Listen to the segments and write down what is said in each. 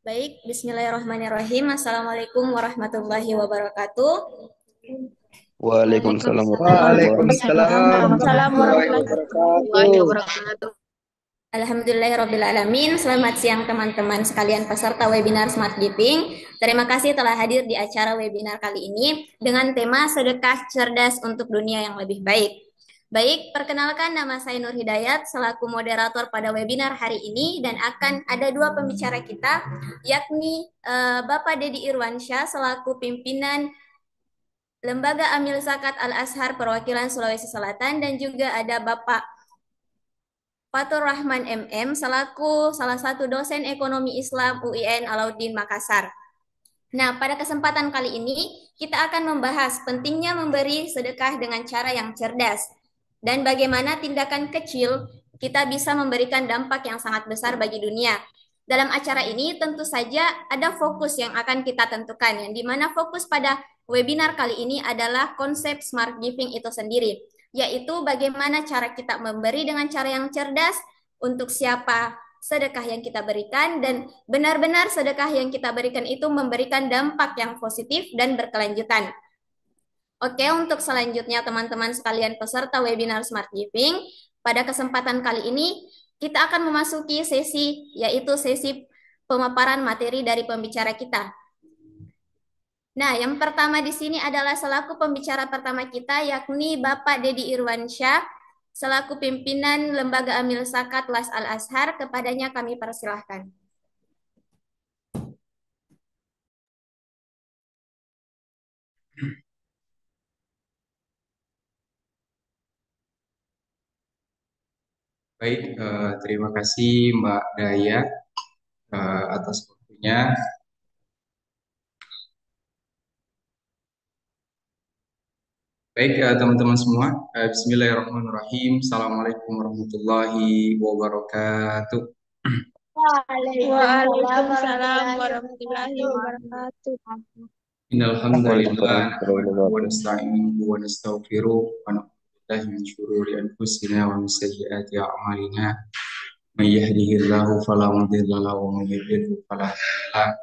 Baik, Bismillahirrahmanirrahim. Assalamualaikum warahmatullahi wabarakatuh. Waalaikumsalam warahmatullahi Waalaikumsalam Waalaikumsalam warahmatullahi warahmatullahi wabarakatuh. wabarakatuh. Alhamdulillahirrabbilalamin. Selamat siang teman-teman sekalian peserta webinar Smart Giving. Terima kasih telah hadir di acara webinar kali ini dengan tema sedekah cerdas untuk dunia yang lebih baik. Baik, perkenalkan nama saya Nur Hidayat selaku moderator pada webinar hari ini dan akan ada dua pembicara kita, yakni Bapak Dedi Irwansyah selaku pimpinan Lembaga Amil Zakat Al-Azhar Perwakilan Sulawesi Selatan dan juga ada Bapak Fatur Rahman MM selaku salah satu dosen ekonomi Islam UIN Alauddin Makassar. Nah, pada kesempatan kali ini kita akan membahas pentingnya memberi sedekah dengan cara yang cerdas dan bagaimana tindakan kecil kita bisa memberikan dampak yang sangat besar bagi dunia. Dalam acara ini tentu saja ada fokus yang akan kita tentukan, yang dimana fokus pada webinar kali ini adalah konsep smart giving itu sendiri, yaitu bagaimana cara kita memberi dengan cara yang cerdas, untuk siapa sedekah yang kita berikan, dan benar-benar sedekah yang kita berikan itu memberikan dampak yang positif dan berkelanjutan. Oke, untuk selanjutnya teman-teman sekalian peserta webinar Smart Giving, pada kesempatan kali ini kita akan memasuki sesi, yaitu sesi pemaparan materi dari pembicara kita. Nah, yang pertama di sini adalah selaku pembicara pertama kita, yakni Bapak Dedi Irwansyah, selaku pimpinan Lembaga Amil Zakat Was Al-Azhar. Kepadanya kami persilahkan. Baik, terima kasih Mbak Daya atas waktunya. Baik, teman-teman semua, Bismillahirrahmanirrahim. Assalamualaikum warahmatullahi wabarakatuh. Waalaikumsalam warahmatullahi wabarakatuh. Innal hamdalillah Waalaikumsalam nahmaduhu wa warahmatullahi nasta'inuhu wa nastaghfiruh wa na'udzu billahi min shururi anfusina wa min sayyiati a'malina. May yahdihillahu fala mudilla lahu wa may yudlil fala hadiya lahu.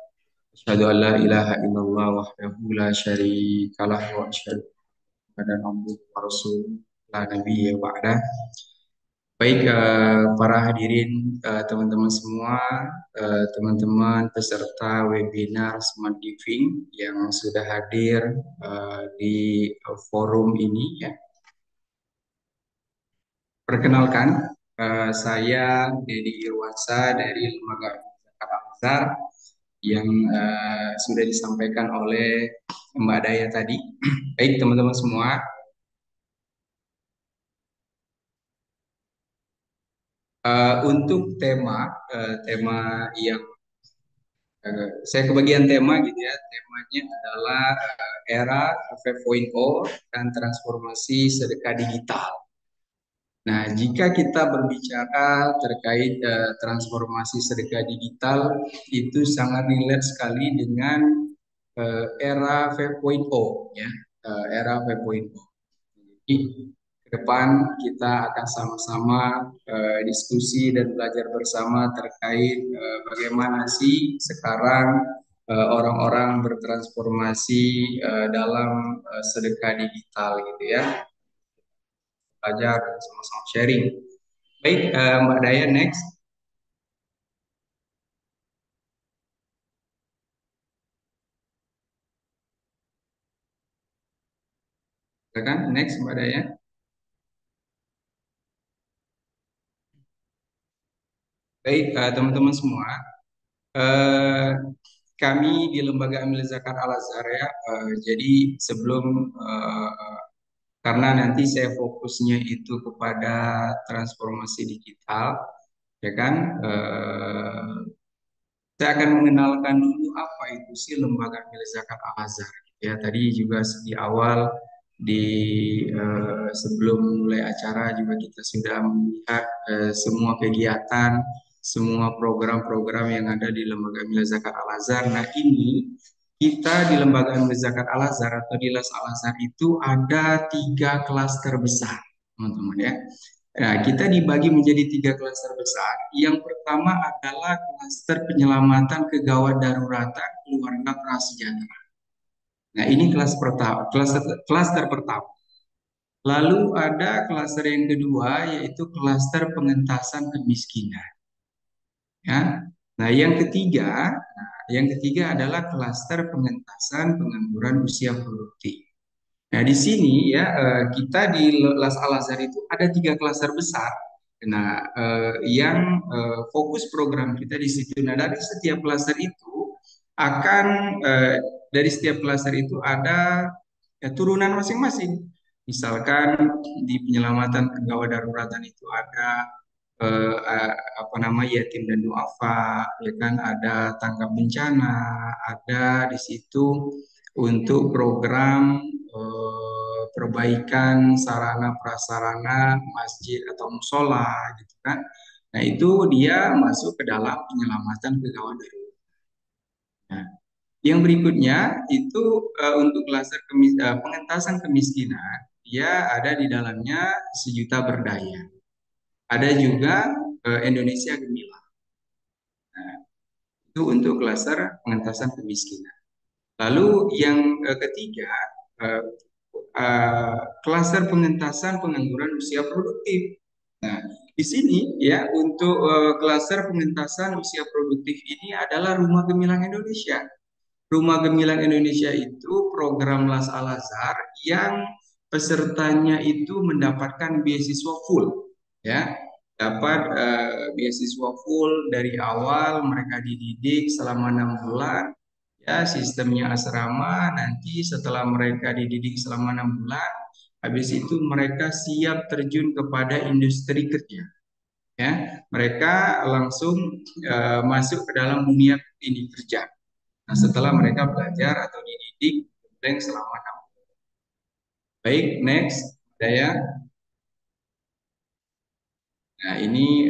Asyhadu an la ilaha illallah wahdahu la syarika lahu wa asyhadu pada Nabi Rasul la Nabi ba'da. Baik, para hadirin, teman-teman semua, teman-teman peserta webinar Smart Giving yang sudah hadir di forum ini ya. Perkenalkan, saya Dedi Irwansyah dari Lembaga Zakat Al-Azhar yang sudah disampaikan oleh Mbak Daya tadi. Baik, teman-teman semua. Untuk tema yang saya kebagian tema gitu ya, temanya adalah era 5.0 dan transformasi sedekah digital. Nah, jika kita berbicara terkait transformasi sedekah digital, itu sangat relate sekali dengan era 5.0 ya, era 5.0. Jadi, ke depan kita akan sama-sama diskusi dan belajar bersama terkait bagaimana sih sekarang orang-orang bertransformasi dalam sedekah digital gitu ya, belajar dan sama-sama sharing. Baik, Mbak Daya next. Silakan next Mbak Daya. Baik, teman-teman semua. Eh, Kami di Lembaga Amil Zakat Al-Azhar ya, jadi sebelum karena nanti saya fokusnya itu kepada transformasi digital, ya kan? Saya akan mengenalkan dulu apa itu sih Lembaga Amil Zakat Al-Azhar. Ya, tadi juga di awal di sebelum mulai acara juga kita sudah melihat semua kegiatan, semua program-program yang ada di Lembaga Amil Zakat Al-Azhar. Nah, ini kita di Lembaga Amil Zakat Al-Azhar atau di LAS Al-Azhar itu ada tiga klaster besar, teman-teman ya. Nah, kita dibagi menjadi 3 klaster besar. Yang pertama adalah klaster penyelamatan kegawat daruratan keluarga prasejahtera. Nah, ini klaster pertama. Lalu ada klaster yang kedua, yaitu klaster pengentasan kemiskinan. Ya. Nah, yang ketiga adalah klaster pengentasan pengangguran usia produktif. Nah, di sini ya kita di Las Al Azhar itu ada 3 klaster besar. Nah, fokus program kita di situ. Nah, akan eh, dari setiap klaster itu ada ya, turunan masing-masing. Misalkan di penyelamatan gawat daruratan itu ada apa nama yatim dan duafa, ya kan ada tanggap bencana, ada di situ untuk program perbaikan sarana prasarana masjid atau musola gitu kan. Nah, itu dia masuk ke dalam penyelamatan kegawat darurat. Nah, yang berikutnya itu untuk pengentasan kemiskinan, dia ada di dalamnya Sejuta Berdaya. Ada juga Indonesia Gemilang. Nah, itu untuk klaster pengentasan kemiskinan. Lalu yang ketiga, eh, klaster pengentasan pengangguran usia produktif. Nah, di sini ya untuk klaster pengentasan usia produktif ini adalah Rumah Gemilang Indonesia. Rumah Gemilang Indonesia itu program Las Al Azhar yang pesertanya itu mendapatkan beasiswa full, ya, dapat beasiswa full dari awal mereka dididik selama 6 bulan, ya sistemnya asrama. Nanti setelah mereka dididik selama 6 bulan, habis itu mereka siap terjun kepada industri kerja, ya, mereka langsung masuk ke dalam dunia ini kerja. Nah, setelah mereka belajar atau dididik selama 6 bulan. Baik, next, saya. Nah, ini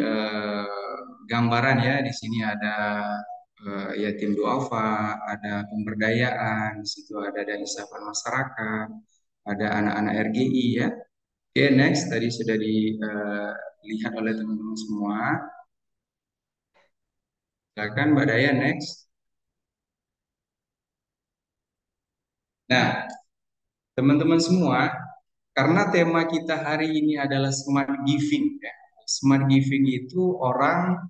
gambaran ya. Di sini ada yatim duafa, ada pemberdayaan, di situ ada dari sapaan masyarakat, ada anak-anak RGI ya. Oke, next, tadi sudah dilihat oleh teman-teman semua. Silakan Mbak Daya, next. Nah, teman-teman semua, karena tema kita hari ini adalah smart giving ya. Smart giving itu orang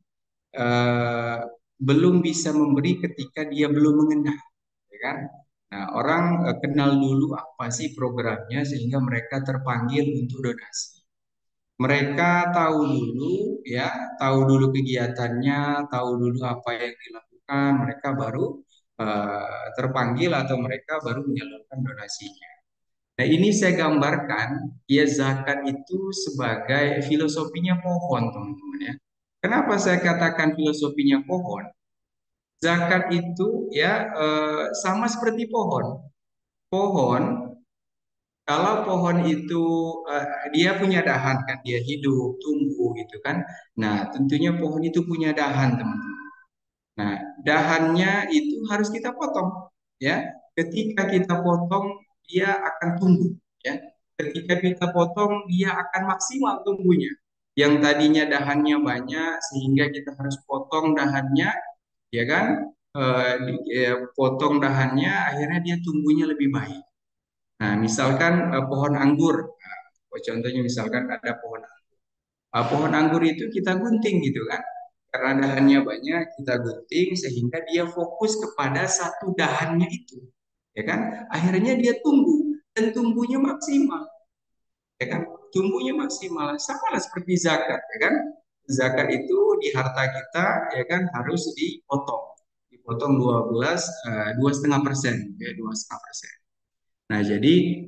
eh, belum bisa memberi ketika dia belum mengenal, ya kan? Nah, orang kenal dulu apa sih programnya sehingga mereka terpanggil untuk donasi. Mereka tahu dulu ya, tahu dulu kegiatannya, tahu dulu apa yang dilakukan, mereka baru terpanggil atau mereka baru menyalurkan donasinya. Nah, ini saya gambarkan ya zakat itu sebagai filosofinya pohon, teman-teman ya. Kenapa saya katakan filosofinya pohon? Zakat itu ya sama seperti pohon. Pohon, kalau pohon itu dia punya dahan kan, dia hidup, tumbuh gitu kan. Nah, tentunya pohon itu punya dahan, teman-teman. Nah, dahannya itu harus kita potong, ya. Ketika kita potong, dia akan tumbuh, ya. Ketika kita potong, dia akan maksimal tumbuhnya. Yang tadinya dahannya banyak, sehingga kita harus potong dahannya, ya kan? Potong dahannya, akhirnya dia tumbuhnya lebih baik. Nah, misalkan pohon anggur, nah, contohnya misalkan ada pohon anggur itu kita gunting gitu kan. Karena dahannya banyak, kita gunting sehingga dia fokus kepada satu dahannya itu. Ya kan? Akhirnya dia tumbuh dan tumbuhnya maksimal. Ya kan? Tumbuhnya maksimal. Sama lah seperti zakat, ya kan? Zakat itu di harta kita ya kan harus dipotong. Dipotong 2,5%, ya 2,5%. Nah, jadi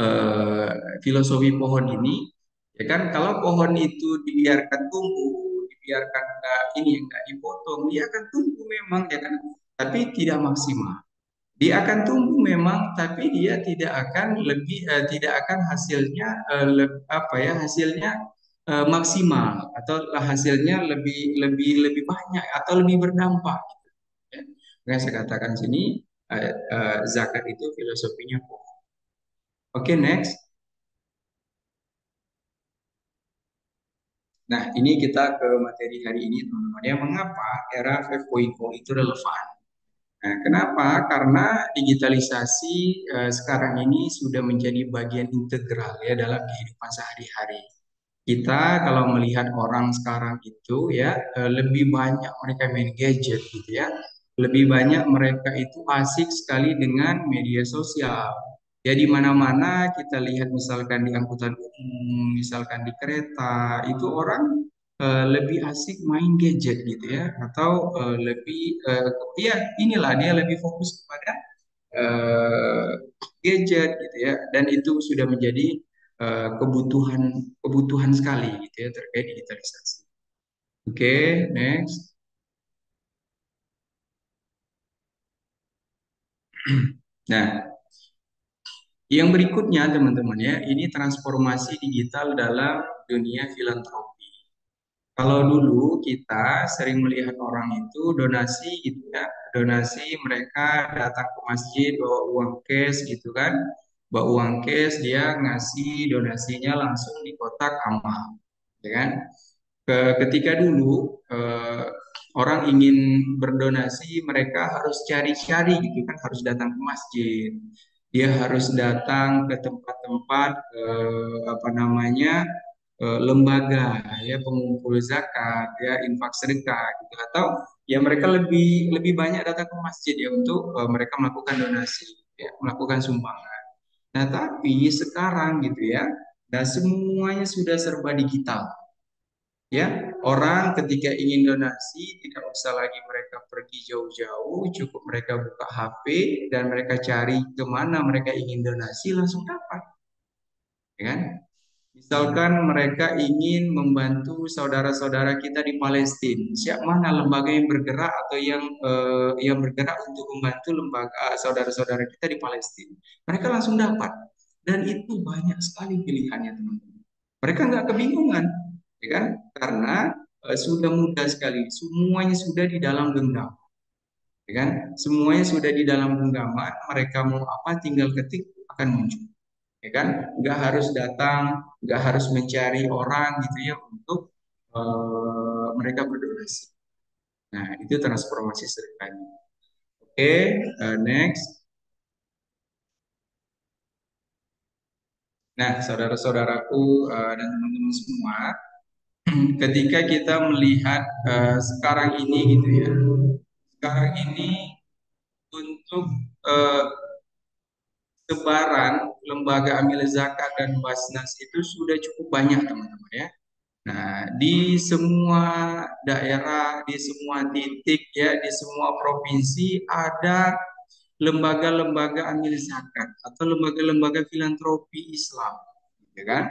eh, filosofi pohon ini ya kan kalau pohon itu dibiarkan tumbuh, dibiarkan enggak dipotong, dia akan tumbuh memang ya kan, tapi tidak maksimal. Dia akan tumbuh memang, tapi dia tidak akan hasilnya apa ya hasilnya maksimal atau hasilnya lebih lebih lebih banyak atau lebih berdampak. Ya. Makanya saya katakan sini zakat itu filosofinya pohon. Oke, next. Nah, ini kita ke materi hari ini, teman-teman. Ya, mengapa era 5.0 itu relevan? Nah, kenapa? Karena digitalisasi sekarang ini sudah menjadi bagian integral ya dalam kehidupan sehari-hari. Kita kalau melihat orang sekarang itu ya lebih banyak mereka main gadget gitu ya. Lebih banyak mereka itu asik sekali dengan media sosial. Ya di mana-mana kita lihat misalkan di angkutan umum, misalkan di kereta, itu orang lebih asik main gadget gitu ya atau lebih ya inilah dia lebih fokus kepada eh, gadget gitu ya dan itu sudah menjadi kebutuhan kebutuhan sekali gitu ya terkait digitalisasi. Oke, next. Nah, yang berikutnya teman-teman ya, ini transformasi digital dalam dunia filantropi. Kalau dulu kita sering melihat orang itu donasi gitu ya, donasi mereka datang ke masjid bawa uang cash gitu kan, bawa uang cash dia ngasih donasinya langsung di kotak amal, ya kan? Ketika dulu orang ingin berdonasi, mereka harus cari-cari gitu kan, harus datang ke masjid. Dia harus datang ke tempat-tempat apa namanya lembaga ya pengumpul zakat ya infak sedekah gitu atau ya mereka lebih lebih banyak datang ke masjid ya untuk mereka melakukan donasi ya melakukan sumbangan. Nah tapi sekarang gitu ya, nah semuanya sudah serba digital. Ya, orang ketika ingin donasi tidak usah lagi mereka pergi jauh-jauh, cukup mereka buka HP dan mereka cari kemana mereka ingin donasi langsung dapat, ya kan? Misalkan mereka ingin membantu saudara-saudara kita di Palestina, siapa mana lembaga yang bergerak atau yang bergerak untuk membantu lembaga saudara-saudara kita di Palestina, mereka langsung dapat dan itu banyak sekali pilihannya teman-teman. Mereka nggak kebingungan, ya kan? Karena sudah mudah sekali, semuanya sudah di dalam genggaman, ya kan? Semuanya sudah di dalam genggaman, mereka mau apa tinggal ketik akan muncul, ya kan? Nggak harus datang, nggak harus mencari orang gitu ya untuk mereka berdonasi. Nah, itu transformasi sedekahnya. Oke, next. Nah, saudara-saudaraku dan teman-teman semua, ketika kita melihat sekarang ini gitu ya, sekarang ini untuk eh, sebaran lembaga amil zakat dan basnas itu sudah cukup banyak teman-teman ya. Nah, di semua daerah, di semua titik ya, di semua provinsi ada lembaga-lembaga amil zakat atau lembaga-lembaga filantropi Islam, ya kan?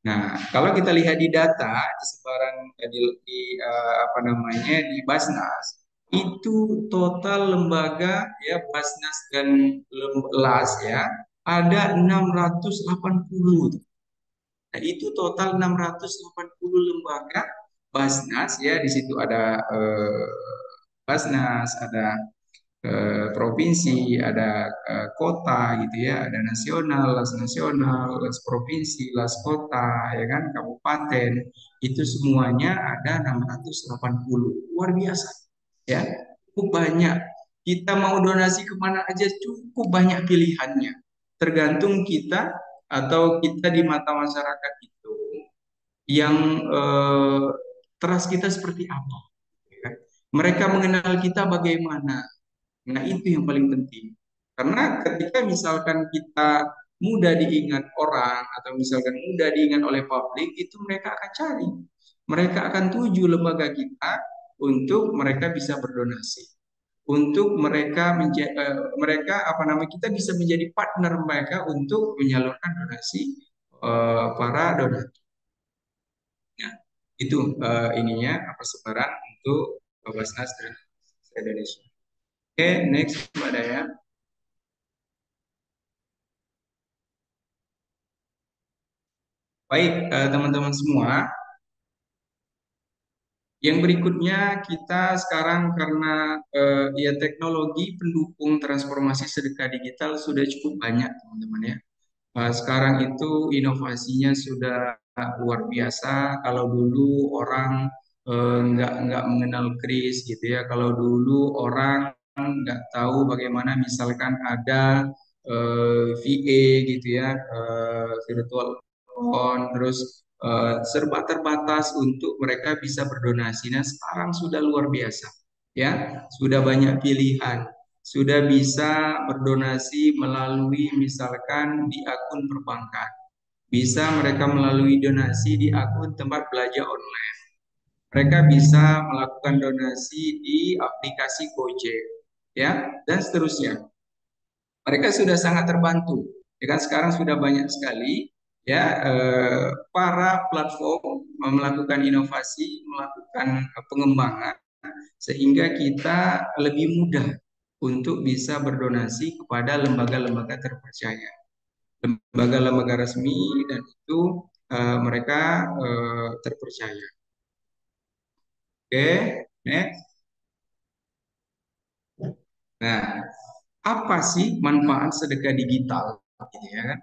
Nah, kalau kita lihat di data di sebaran apa namanya di Basnas itu total lembaga ya Basnas dan LAS ya ada 680. Nah, itu total 680 lembaga Basnas ya di situ ada Basnas, ada provinsi, ada kota gitu ya, ada nasional, las provinsi, las kota, ya kan, kabupaten, itu semuanya ada 680. Luar biasa, ya, cukup banyak. Kita mau donasi kemana aja cukup banyak pilihannya. Tergantung kita atau kita di mata masyarakat itu yang trust kita seperti apa. Ya kan? Mereka mengenal kita bagaimana. Nah, itu yang paling penting. Karena ketika misalkan kita mudah diingat orang atau misalkan mudah diingat oleh publik, itu mereka akan cari. Mereka akan tuju lembaga kita untuk mereka bisa berdonasi. Untuk mereka apa namanya kita bisa menjadi partner mereka untuk menyalurkan donasi para donatur. Nah, itu ininya persebaran untuk Basnas dan Indonesia. Oke, next Mbak Daya. Baik, teman-teman semua, yang berikutnya kita sekarang karena ya teknologi pendukung transformasi sedekah digital sudah cukup banyak, teman-teman ya. Sekarang itu inovasinya sudah luar biasa. Kalau dulu orang nggak mengenal kris gitu ya. Kalau dulu orang nggak tahu bagaimana misalkan ada VA gitu ya, virtual account, terus serba terbatas untuk mereka bisa berdonasi. Nah, sekarang sudah luar biasa, ya, sudah banyak pilihan, sudah bisa berdonasi melalui misalkan di akun perbankan, bisa mereka melalui donasi di akun tempat belajar online, mereka bisa melakukan donasi di aplikasi Gojek, ya, dan seterusnya. Mereka sudah sangat terbantu. Ya kan sekarang sudah banyak sekali ya para platform melakukan inovasi, melakukan pengembangan sehingga kita lebih mudah untuk bisa berdonasi kepada lembaga-lembaga terpercaya, lembaga-lembaga resmi, dan itu mereka terpercaya. Oke, next. Nah, apa sih manfaat sedekah digital? Gitu ya kan?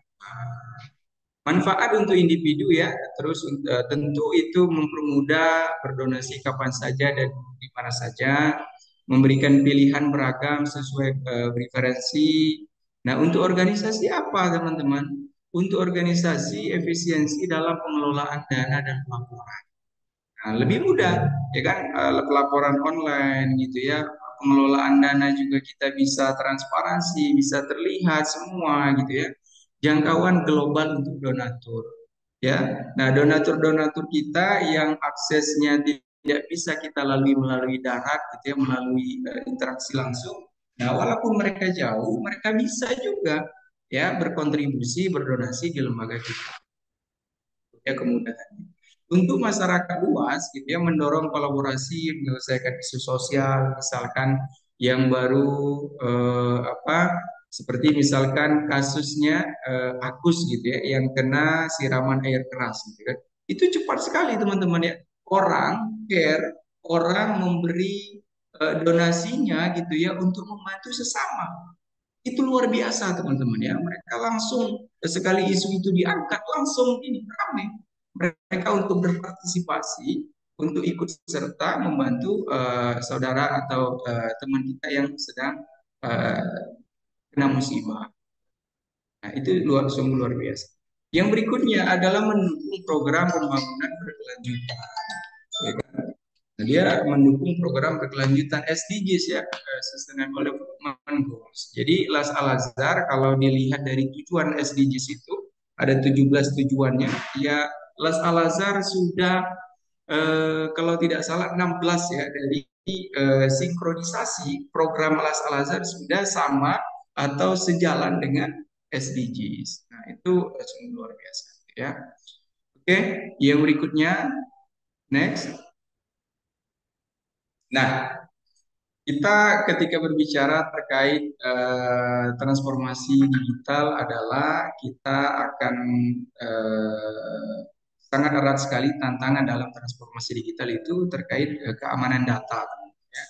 Manfaat untuk individu ya, terus tentu itu mempermudah berdonasi kapan saja dan di mana saja, memberikan pilihan beragam sesuai preferensi. Nah, untuk organisasi apa teman-teman? Untuk organisasi efisiensi dalam pengelolaan dana dan pelaporan. Nah, lebih mudah, ya kan, pelaporan online gitu ya, pengelolaan dana juga kita bisa transparansi, bisa terlihat semua gitu ya. Jangkauan global untuk donatur, ya. Nah, donatur-donatur kita yang aksesnya tidak bisa kita lalui melalui darat, gitu ya, melalui interaksi langsung. Nah, walaupun mereka jauh, mereka bisa juga ya berkontribusi, berdonasi di lembaga kita. Ya, kemudahan. Untuk masyarakat luas, gitu ya, mendorong kolaborasi, menyelesaikan isu sosial, misalkan yang baru seperti misalkan kasusnya Agus gitu ya, yang kena siraman air keras, gitu kan. Itu cepat sekali teman-teman ya. Orang care, orang memberi donasinya gitu ya untuk membantu sesama. Itu luar biasa teman-teman ya. Mereka langsung sekali isu itu diangkat langsung ini ramai. Mereka untuk berpartisipasi, untuk ikut serta membantu saudara atau teman kita yang sedang kena musibah. Nah, itu sungguh luar biasa. Yang berikutnya adalah mendukung program pembangunan berkelanjutan. Ya kan? Nah, dia mendukung program berkelanjutan SDGs ya, Sustainable Development Goals. Jadi Las Al Azhar kalau dilihat dari tujuan SDGs itu ada 17 tujuannya. Ya, Las Al Azhar sudah kalau tidak salah 16 ya, dari sinkronisasi program Las Al Azhar sudah sama atau sejalan dengan SDGs. Nah, itu sungguh luar biasa ya. Oke, yang berikutnya next. Nah, kita ketika berbicara terkait transformasi digital adalah kita akan sangat erat sekali tantangan dalam transformasi digital itu terkait keamanan data. Ya.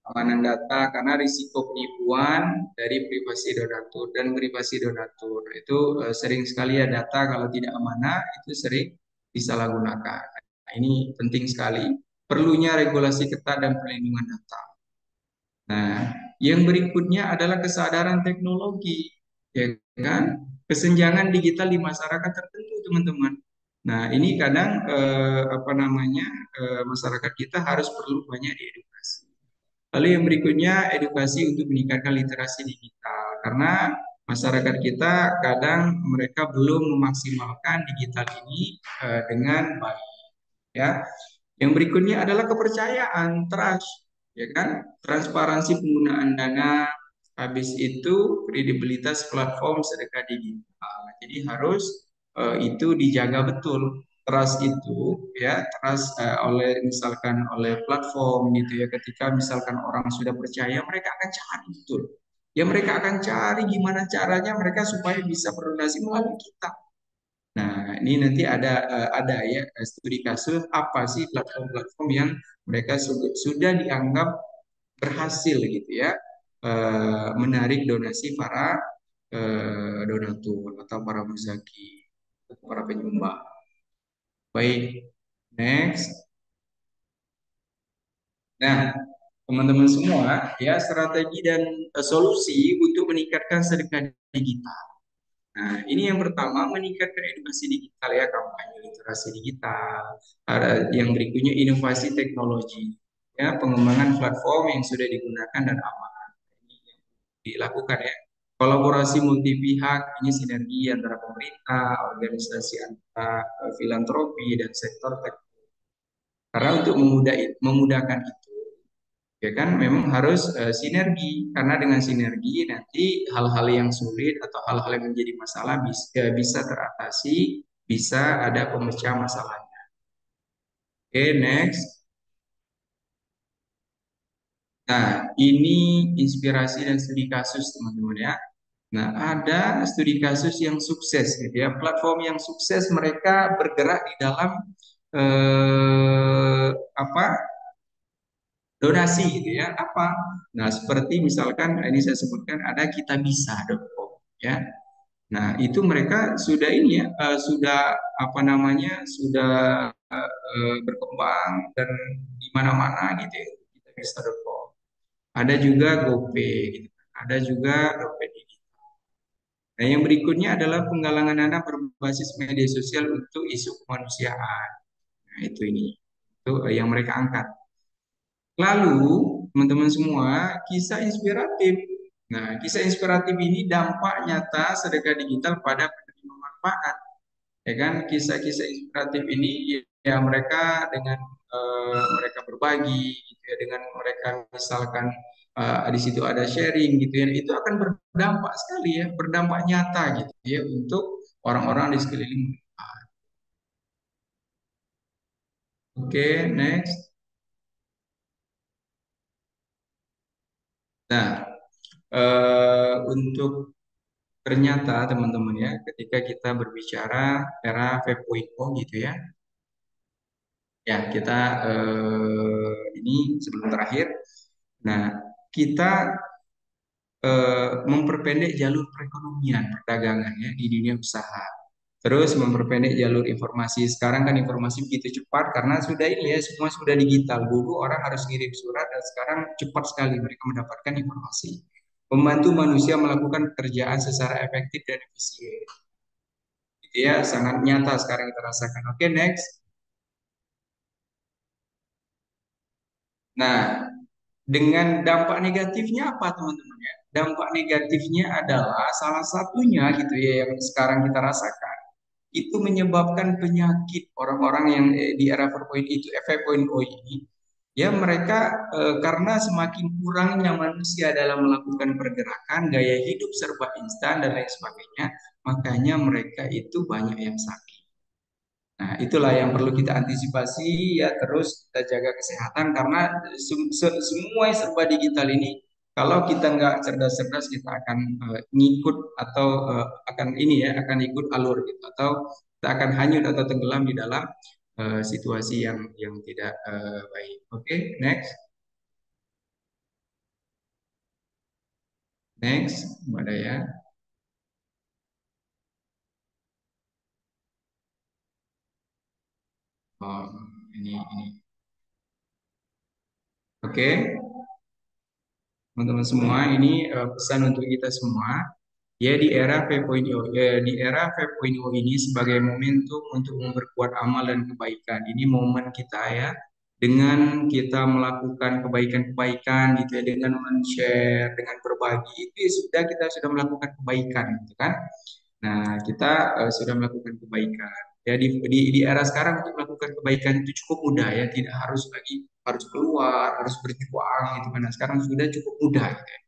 Keamanan data karena risiko penipuan dari privasi donatur dan privasi donatur itu sering sekali ya, data kalau tidak amanah itu sering disalahgunakan. Nah, ini penting sekali. Perlunya regulasi ketat dan perlindungan data. Nah, yang berikutnya adalah kesadaran teknologi, ya kan? Kesenjangan digital di masyarakat tertentu, teman-teman. Nah, ini kadang masyarakat kita harus perlu banyak diedukasi. Lalu yang berikutnya edukasi untuk meningkatkan literasi digital, karena masyarakat kita kadang mereka belum memaksimalkan digital ini dengan baik, ya. Yang berikutnya adalah kepercayaan, trust, ya kan? Transparansi penggunaan dana, habis itu kredibilitas platform sedekah digital. Jadi harus itu dijaga betul. Trust itu ya, trust oleh misalkan oleh platform gitu ya. Ketika misalkan orang sudah percaya, mereka akan cari betul. Ya, mereka akan cari gimana caranya mereka supaya bisa berdonasi melalui kita. Nah, ini nanti ada ya studi kasus apa sih platform-platform yang mereka sudah dianggap berhasil gitu ya menarik donasi para donatur atau para muzaki, para penyumbang. Baik, next. Nah, teman-teman semua, ya strategi dan solusi untuk meningkatkan sedekah digital. Nah, ini yang pertama meningkatkan edukasi digital ya, kampanye literasi digital. Ada yang berikutnya inovasi teknologi, ya pengembangan platform yang sudah digunakan dan aman. Ini yang dilakukan ya. Kolaborasi multi pihak, ini sinergi antara pemerintah, organisasi antara filantropi dan sektor teknologi. Karena untuk memudahkan itu, ya kan memang harus sinergi karena dengan sinergi nanti hal-hal yang sulit atau hal-hal yang menjadi masalah bisa teratasi, bisa ada pemecah masalahnya. Oke, next. Nah, ini inspirasi dan studi kasus teman-teman ya. Nah, ada studi kasus yang sukses gitu ya. Platform yang sukses mereka bergerak di dalam apa donasi gitu ya apa nah seperti misalkan ini saya sebutkan ada kitabisa.com ya nah itu mereka sudah ini ya sudah apa namanya sudah berkembang dan di mana-mana gitu ya kitabisa.com ada juga GoPay gitu ada juga Dompet Digital. Nah yang berikutnya adalah penggalangan dana berbasis media sosial untuk isu kemanusiaan. Nah itu ini itu yang mereka angkat. Lalu, teman-teman semua, kisah inspiratif. Nah, kisah inspiratif ini dampak nyata sedekah digital pada penerima manfaat. Ya kan, kisah-kisah inspiratif ini ya mereka dengan mereka berbagi, gitu ya, dengan mereka misalkan di situ ada sharing, gitu ya, itu akan berdampak sekali ya, berdampak nyata gitu ya untuk orang-orang di sekeliling. Oke, next. Nah, untuk ternyata teman-teman ya, ketika kita berbicara era 5.0 gitu ya, ya kita ini sebelum terakhir, nah kita memperpendek jalur perekonomian perdagangan ya di dunia usaha. Terus memperpendek jalur informasi. Sekarang kan informasi begitu cepat karena sudah ini ya semua sudah digital. Dulu orang harus ngirim surat dan sekarang cepat sekali mereka mendapatkan informasi. Membantu manusia melakukan pekerjaan secara efektif dan efisien. Gitu ya, sangat nyata sekarang kita rasakan. Oke, next. Nah, dengan dampak negatifnya apa teman-teman ya? Dampak negatifnya adalah salah satunya gitu ya yang sekarang kita rasakan. Itu menyebabkan penyakit orang-orang yang di era 4.0 itu 5.0 ini ya mereka karena semakin kurangnya manusia dalam melakukan pergerakan, gaya hidup serba instan dan lain sebagainya, makanya mereka itu banyak yang sakit. Nah, itulah yang perlu kita antisipasi ya terus kita jaga kesehatan karena semua yang serba digital ini kalau kita nggak cerdas-cerdas kita akan ngikut atau akan ini ya akan ikut alur gitu atau kita akan hanyut atau tenggelam di dalam situasi yang tidak baik. Oke, next, next, Mbak Daya. Oh, ini. Oke, teman-teman semua, ini pesan untuk kita semua. Ya di era 5.0 di era 5.0 ini sebagai momentum untuk memperkuat amal dan kebaikan. Ini momen kita ya dengan kita melakukan kebaikan-kebaikan gitu ya dengan men-share, dengan berbagi itu ya sudah kita sudah melakukan kebaikan gitu kan. Nah, kita sudah melakukan kebaikan. Ya di era sekarang untuk melakukan kebaikan itu cukup mudah ya, tidak harus lagi harus keluar, harus berjuang gitu kan. Nah, sekarang sudah cukup mudah gitu ya.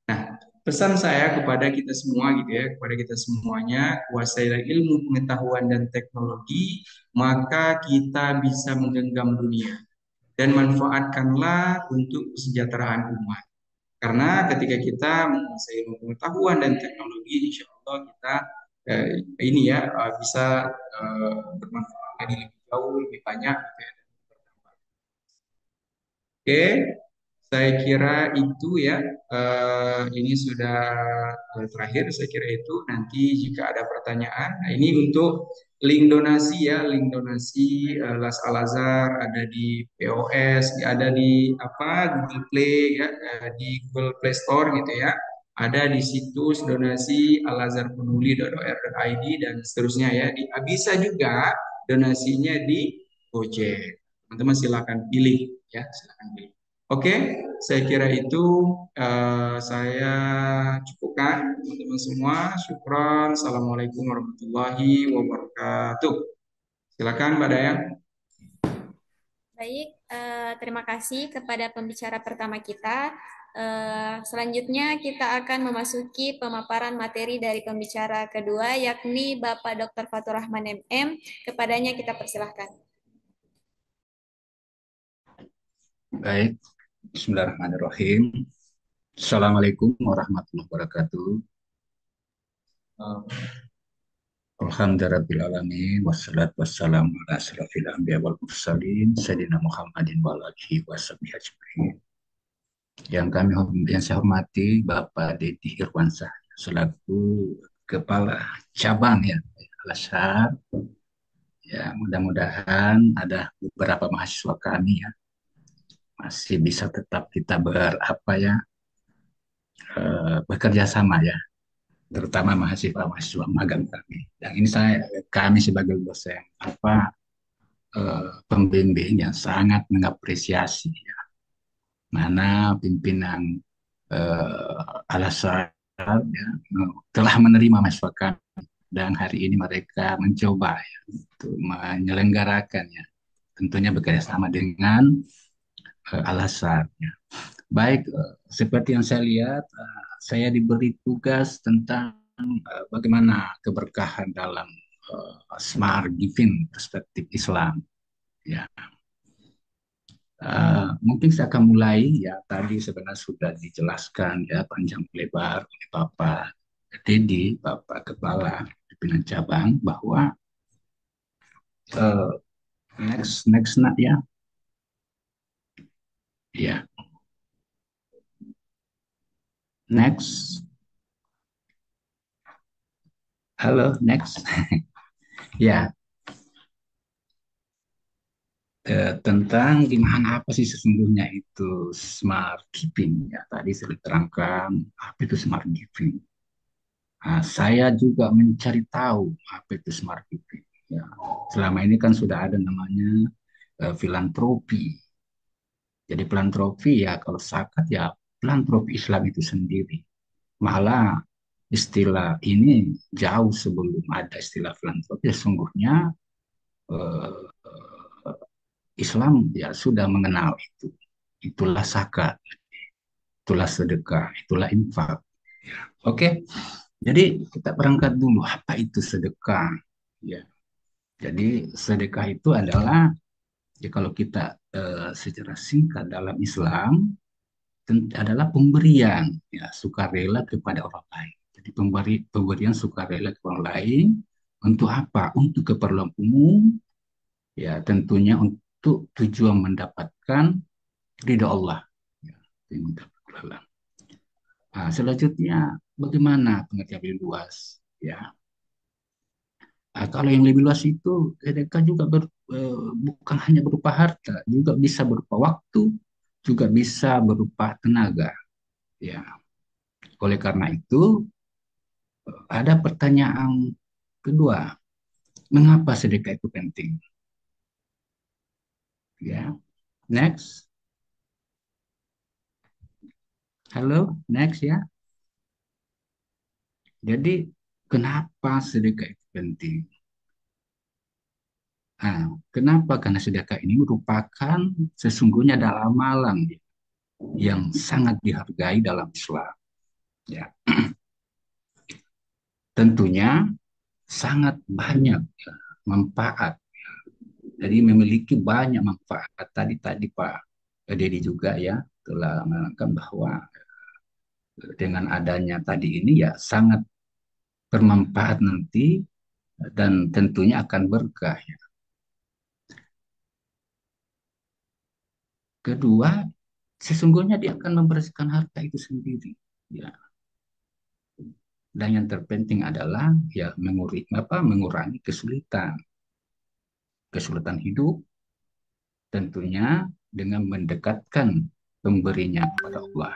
Nah, pesan saya kepada kita semua gitu ya, kepada kita semuanya, kuasailah ilmu pengetahuan dan teknologi, maka kita bisa menggenggam dunia dan manfaatkanlah untuk kesejahteraan umat. Karena ketika kita menguasai ilmu pengetahuan dan teknologi, insya Allah kita eh, ini ya bisa bermanfaat lebih jauh, lebih banyak gitu ya. Oke, Saya kira itu ya, ini sudah terakhir. Saya kira itu nanti jika ada pertanyaan, nah ini untuk link donasi ya, link donasi Las Al Azhar ada di POS, ada di apa Google Play ya, di Google Play Store gitu ya. Ada di situs donasi alazharpenuli.or.id dan seterusnya ya. Bisa juga donasinya di Gojek. Teman-teman silakan pilih ya, silakan pilih. Oke, saya kira itu saya cukupkan teman-teman semua. Syukron. Assalamualaikum warahmatullahi wabarakatuh. Silakan Mbak Dayang. Baik, terima kasih kepada pembicara pertama kita. Selanjutnya kita akan memasuki pemaparan materi dari pembicara kedua, yakni Bapak Dr. Fatur Rahman MM. Kepadanya kita persilahkan. Baik, Bismillahirrahmanirrahim. Assalamualaikum warahmatullahi wabarakatuh. Alhamdulillahirrahmanirrahim. Wassalatu wassalamu ala asrafil anbiya wal mursalin Sayyidina Muhammadin wa alihi washabihi ajma'in. Yang saya hormati Bapak Dedi Irwansyah selaku Kepala Cabang ya Al-Azhar. Ya, mudah-mudahan ada beberapa mahasiswa kami ya masih bisa tetap kita bekerja sama ya, terutama mahasiswa-mahasiswa magang kami. Dan ini kami sebagai dosen pembimbing yang sangat mengapresiasi ya, mana pimpinan Al-Azhar ya, telah menerima mahasiswa kami dan hari ini mereka mencoba ya, untuk menyelenggarakannya, tentunya bekerja sama dengan Al-Azhar ya. Baik, seperti yang saya lihat, saya diberi tugas tentang bagaimana keberkahan dalam smart giving perspektif Islam. Ya, mungkin saya akan mulai ya. Tadi sebenarnya sudah dijelaskan ya panjang lebar oleh Bapak Dedi, Bapak Kepala Pimpinan Cabang bahwa next ya, ya next. Halo, next. Ya, tentang gimana apa sih sesungguhnya itu smart giving. Ya, tadi sudah diterangkan apa itu smart giving. Nah, saya juga mencari tahu apa itu smart giving. Ya, selama ini kan sudah ada namanya filantropi. Jadi filantropi ya kalau zakat ya filantropi Islam itu sendiri. Malah istilah ini jauh sebelum ada istilah filantropi, sesungguhnya eh, Islam ya sudah mengenal itu. Itulah zakat, itulah sedekah, itulah infak. Oke, jadi kita berangkat dulu apa itu sedekah. Ya, jadi sedekah itu adalah ya kalau kita secara singkat dalam Islam adalah pemberian ya sukarela kepada orang lain. Jadi pemberian sukarela kepada orang lain untuk apa? Untuk keperluan umum ya tentunya untuk tujuan mendapatkan ridha Allah. Ya, nah, selanjutnya bagaimana pengertian lebih luas? Ya, nah, kalau yang lebih luas itu sedekah juga bukan hanya berupa harta, juga bisa berupa waktu, juga bisa berupa tenaga. Ya, oleh karena itu ada pertanyaan kedua, mengapa sedekah itu penting? Ya, next. Halo, next ya. Jadi kenapa sedekah itu penting? Nah, kenapa? Karena sedekah ini merupakan sesungguhnya adalah amalan yang sangat dihargai dalam Islam. Ya, tentunya sangat banyak manfaat. Jadi memiliki banyak manfaat. Tadi Pak Dedi juga ya telah menerangkan bahwa dengan adanya tadi ini ya sangat bermanfaat nanti dan tentunya akan berkah ya. Kedua, sesungguhnya dia akan membersihkan harta itu sendiri. Ya. Dan yang terpenting adalah ya mengurangi kesulitan hidup, tentunya dengan mendekatkan pemberinya kepada Allah.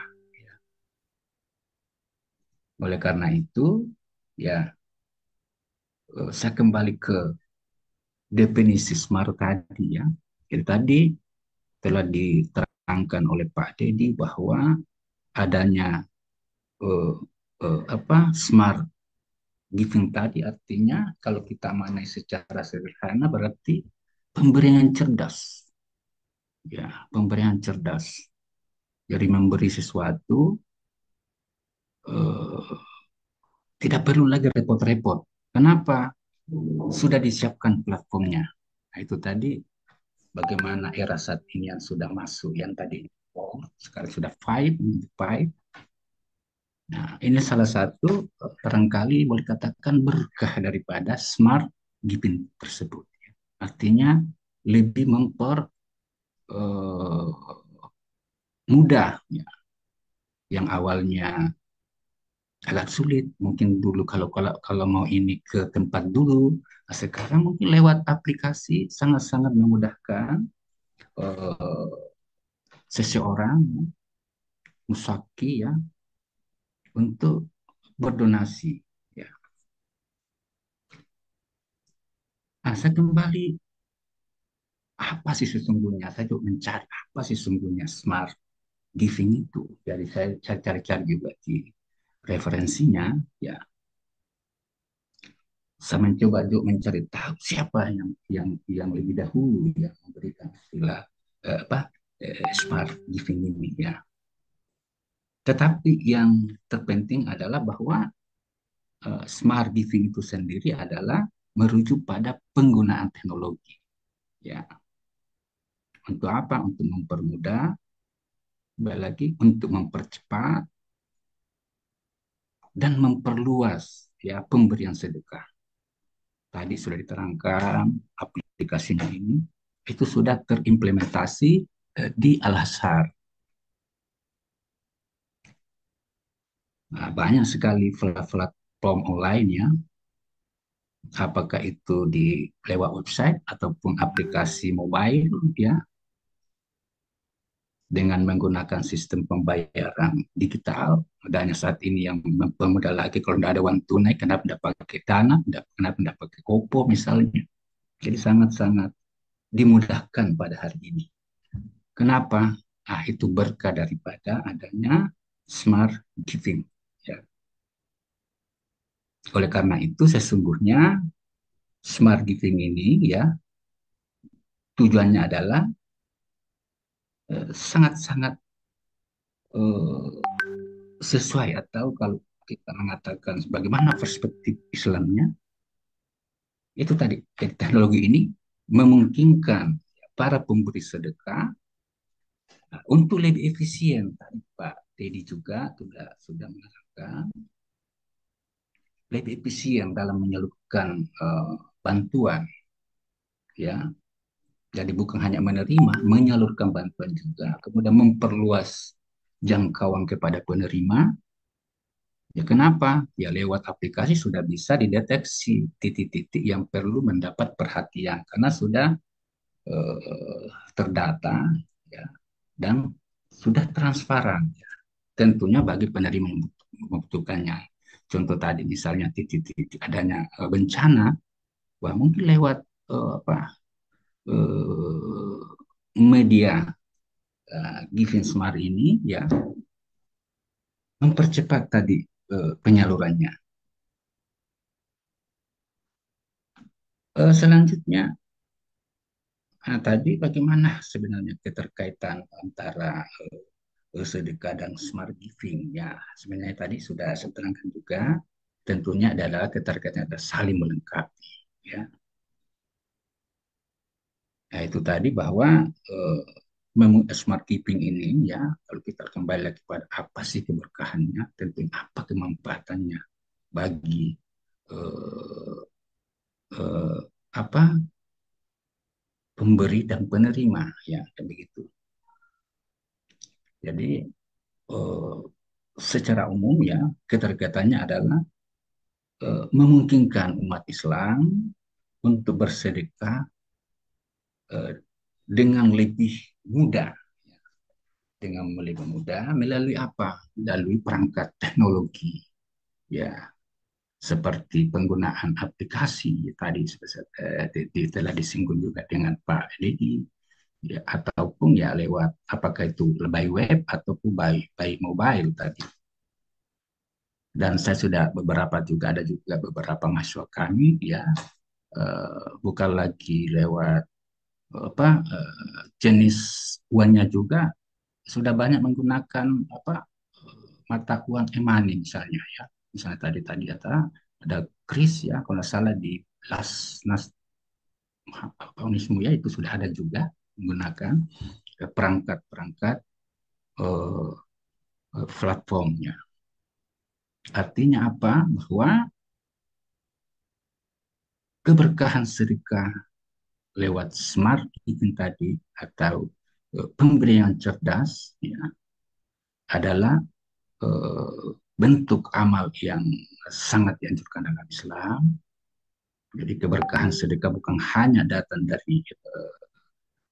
Oleh karena itu, ya saya kembali ke definisi smart tadi ya. Jadi tadi telah diterangkan oleh Pak Dedi bahwa adanya eh, smart giving tadi artinya kalau kita maknai secara sederhana berarti pemberian cerdas. Ya, pemberian cerdas. Jadi memberi sesuatu eh, tidak perlu lagi repot-repot. Kenapa? Sudah disiapkan platformnya. Nah, itu tadi bagaimana era saat ini yang sudah masuk, yang tadi sekarang sudah five. Nah, ini salah satu barangkali boleh katakan berkah daripada smart giving tersebut. Artinya lebih eh, mudah ya. Yang awalnya agak sulit, mungkin dulu kalau mau ini ke tempat dulu, nah sekarang mungkin lewat aplikasi sangat-sangat memudahkan eh, seseorang musaki ya untuk berdonasi. Ya. Nah, saya kembali apa sih sesungguhnya? Saya coba mencari apa sih sesungguhnya smart giving itu. Jadi saya cari-cari juga di referensinya. Ya, saya mencoba juga mencari tahu siapa yang lebih dahulu yang memberikan istilah smart giving ini ya. Tetapi yang terpenting adalah bahwa smart giving itu sendiri adalah merujuk pada penggunaan teknologi. Ya, untuk apa? Untuk mempermudah, lagi untuk mempercepat dan memperluas ya pemberian sedekah. Tadi sudah diterangkan aplikasinya ini itu sudah terimplementasi di Al-Azhar. Nah, banyak sekali platform online ya, apakah itu di lewat website ataupun aplikasi mobile ya, dengan menggunakan sistem pembayaran digital. Adanya saat ini yang mempermudah lagi kalau tidak ada uang tunai, kenapa tidak pakai Dana, kenapa tidak pakai Kopo misalnya. Jadi sangat-sangat dimudahkan pada hari ini. Kenapa? Ah, itu berkah daripada adanya smart giving. Ya. Oleh karena itu sesungguhnya smart giving ini ya tujuannya adalah sangat-sangat eh, sesuai atau kalau kita mengatakan bagaimana perspektif Islamnya itu tadi teknologi ini memungkinkan para pemberi sedekah untuk lebih efisien. Tadi Pak Dedi juga sudah mengatakan lebih efisien dalam menyalurkan bantuan ya. Jadi bukan hanya menerima, menyalurkan bantuan juga, kemudian memperluas jangkauan kepada penerima. Ya kenapa? Ya lewat aplikasi sudah bisa dideteksi titik-titik yang perlu mendapat perhatian karena sudah terdata ya dan sudah transparan ya. Tentunya bagi penerima yang membutuhkannya. Contoh tadi misalnya titik-titik adanya bencana, wah mungkin lewat uh, media Giving Smart ini ya mempercepat tadi penyalurannya. Selanjutnya, tadi bagaimana sebenarnya keterkaitan antara sedekah dan smart giving? Ya, sebenarnya tadi sudah saya terangkan juga. Tentunya adalah keterkaitan ada saling melengkapi. Ya, nah, itu tadi bahwa smart giving ini ya, kalau kita kembali lagi pada apa sih keberkahannya, tentu apa kemanfaatannya bagi eh, eh, apa pemberi dan penerima ya begitu. Jadi eh, secara umum ya keterkaitannya adalah memungkinkan umat Islam untuk bersedekah eh, dengan lebih mudah, dengan lebih mudah melalui apa? Melalui perangkat teknologi, ya, seperti penggunaan aplikasi tadi telah disinggung juga dengan Pak Dedi, ya, ataupun ya lewat apakah itu by web ataupun by mobile tadi. Dan saya sudah beberapa juga ada juga beberapa mahasiswa kami ya bukan lagi lewat jenis uangnya juga sudah banyak menggunakan mata uang e-money misalnya ya. Misalnya tadi ada kris ya kalau nggak salah di Las Unismu ya itu sudah ada juga menggunakan perangkat-perangkat eh, platformnya. Artinya apa? Bahwa keberkahan sedekah lewat smart giving tadi atau pemberian cerdas ya, adalah bentuk amal yang sangat dianjurkan dalam Islam. Jadi keberkahan sedekah bukan hanya datang